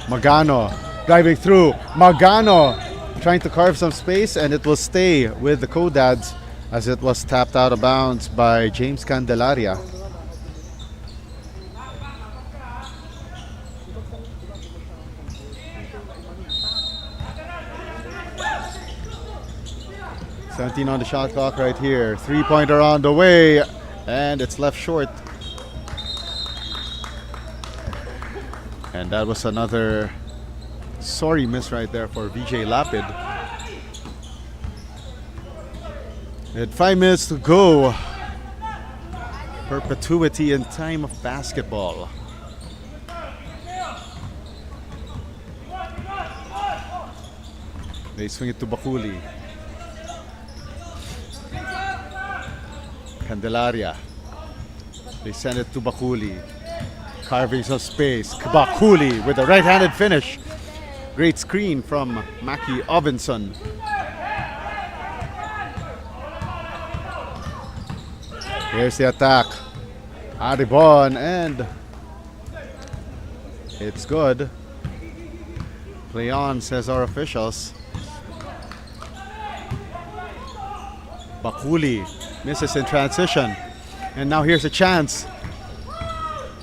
Magano driving through. Magano trying to carve some space, and it will stay with the Kodads as it was tapped out of bounds by James Candelaria. .17 on the shot clock right here. 3-pointer on the way, and it's left short. And that was another sorry miss right there for VJ Lapid. At 5 minutes to go. Perpetuity in time of basketball. They swing it to Bakuli. Candelaria. They send it to Bakuli. Carving some space. Bakuli with a right-handed finish. Great screen from Mackie Ovinson. Here's the attack. Aribon, and it's good. Play on, says our officials. Bakuli misses in transition. And now here's a chance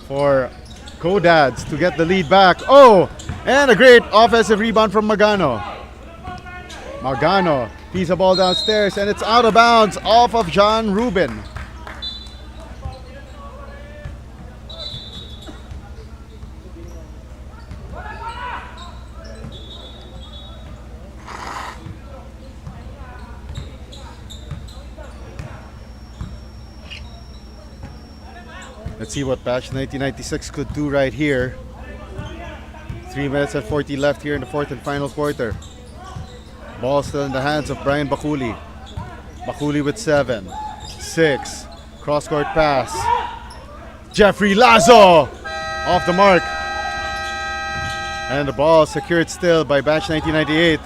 for Codads to get the lead back. Oh, and a great offensive rebound from Magano. Magano keys the ball downstairs, and it's out of bounds off of John Rubin. Let's see what Batch 1996 could do right here. 3 minutes and 40 left here in the fourth and final quarter. Ball still in the hands of Brian Bakuli. Bakuli with 7, 6, cross-court pass. Jeffrey Lazo off the mark. And the ball secured still by Batch 1998.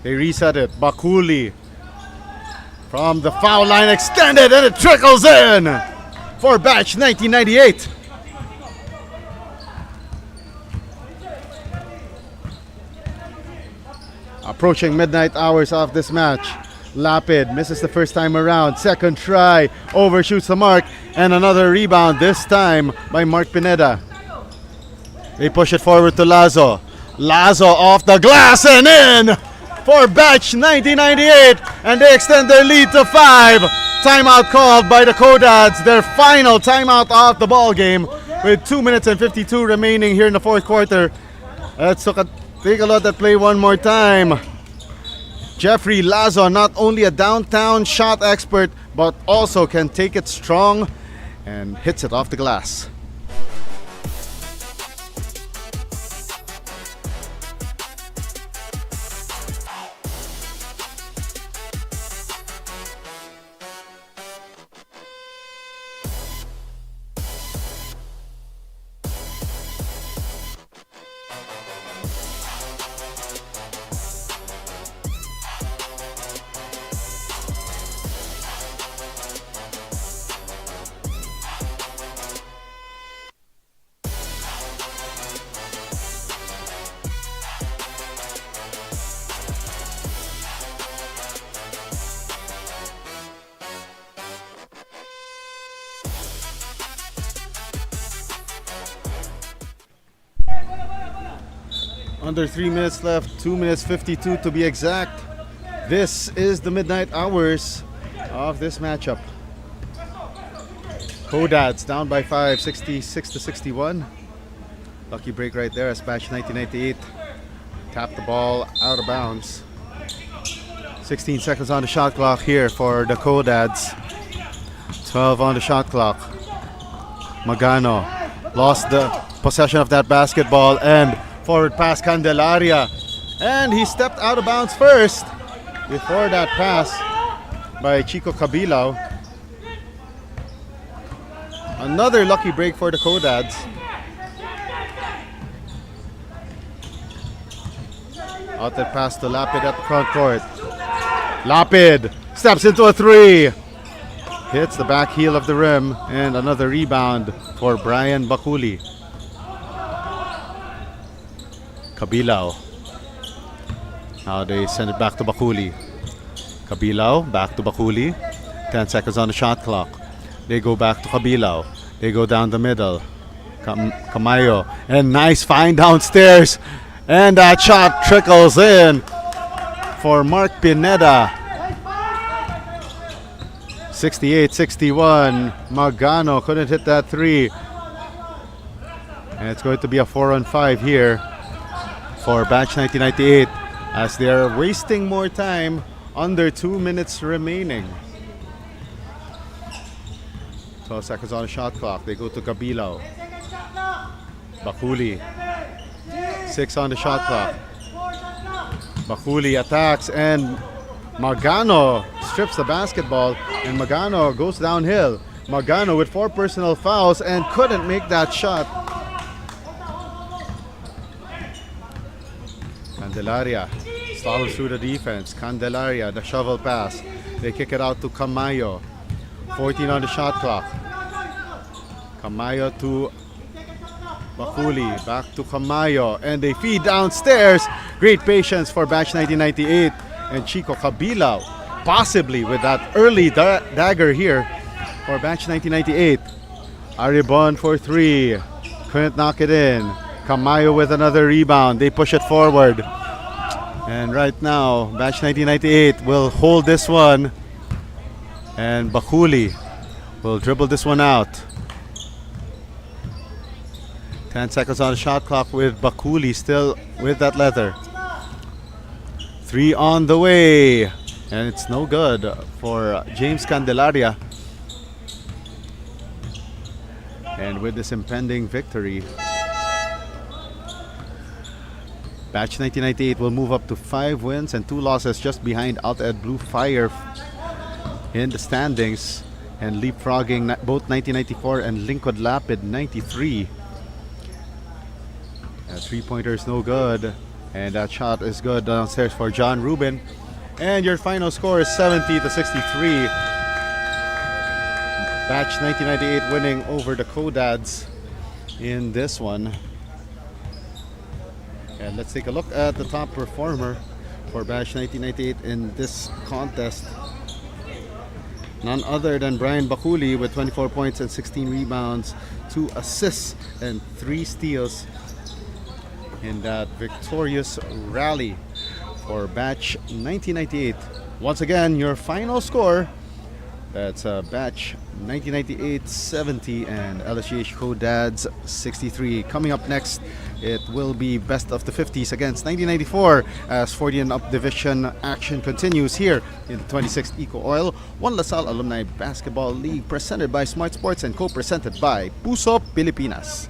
They reset it. Bakuli from the foul line extended, and it trickles in for Batch 1998. Approaching midnight hours of this match. Lapid misses the first time around. Second try, overshoots the mark, and another rebound, this time by Mark Pineda. They push it forward to Lazo. Lazo off the glass and in for Batch 1998, and they extend their lead to 5. Timeout called by the Codads, their final timeout of the ball game, with 2 minutes and 52 remaining here in the fourth quarter. Let's take a look at that play one more time. Jeffrey Lazo, not only a downtown shot expert, but also can take it strong and hits it off the glass. Under 3 minutes left, 2 minutes 52 to be exact. This is the midnight hours of this matchup. Codads down by 5, 66 to 61. Lucky break right there as Batch 1998 tapped the ball out of bounds. 16 seconds on the shot clock here for the Codads. 12 on the shot clock. Magano lost the possession of that basketball, and forward pass Candelaria, and he stepped out of bounds first before that pass by Chico Cabilao. Another lucky break for the Codads. Outlet pass to Lapid at the front court. Lapid steps into a 3. Hits the back heel of the rim, and another rebound for Brian Bakuli. Cabilao. Now they send it back to Bakuli. Cabilao back to Bakuli. 10 seconds on the shot clock. They go back to Cabilao. They go down the middle. Camayo. And nice find downstairs. And that shot trickles in for Mark Pineda. 68-61. Magano couldn't hit that 3. And it's going to be a 4-on-5 here for Batch 1998 as they are wasting more time. Under 2 minutes remaining. 12 seconds on the shot clock. They go to Cabilao. Bakuli. 6 on the shot clock. Bakuli attacks and Magano strips the basketball and Magano goes downhill. Magano with 4 personal fouls and couldn't make that shot. Candelaria stalls through the defense. Candelaria, the shovel pass. They kick it out to Camayo. 14 on the shot clock. Camayo to Bakuli. Back to Camayo. And they feed downstairs. Great patience for batch 1998. And Chico Cabilao, possibly with that early dagger here for batch 1998. Aribon for 3. Couldn't knock it in. Camayo with another rebound. They push it forward. And right now, batch 1998 will hold this one. And Bakuli will dribble this one out. 10 seconds on the shot clock with Bakuli still with that leather. 3 on the way. And it's no good for James Candelaria. And with this impending victory, batch 1998 will move up to 5 wins and 2 losses, just behind Alta-Ed Blue Fire in the standings, and leapfrogging both 1994 and Lingkod Lapid 93. That 3-pointer is no good, and that shot is good downstairs for John Rubin. And your final score is 70-63. Batch 1998 winning over the Codads in this one. And let's take a look at the top performer for batch 1998 in this contest. None other than Brian Bakuli with 24 points and 16 rebounds, 2 assists and 3 steals in that victorious rally for batch 1998. Once again, your final score, that's batch 1998 70 and LSGH Codads 63. Coming up next, it will be best of the 50s against 1994 as 40 and up division action continues here in the 26th EcoOil One LaSalle Alumni Basketball League, presented by Smart Sports and co-presented by Puso Pilipinas.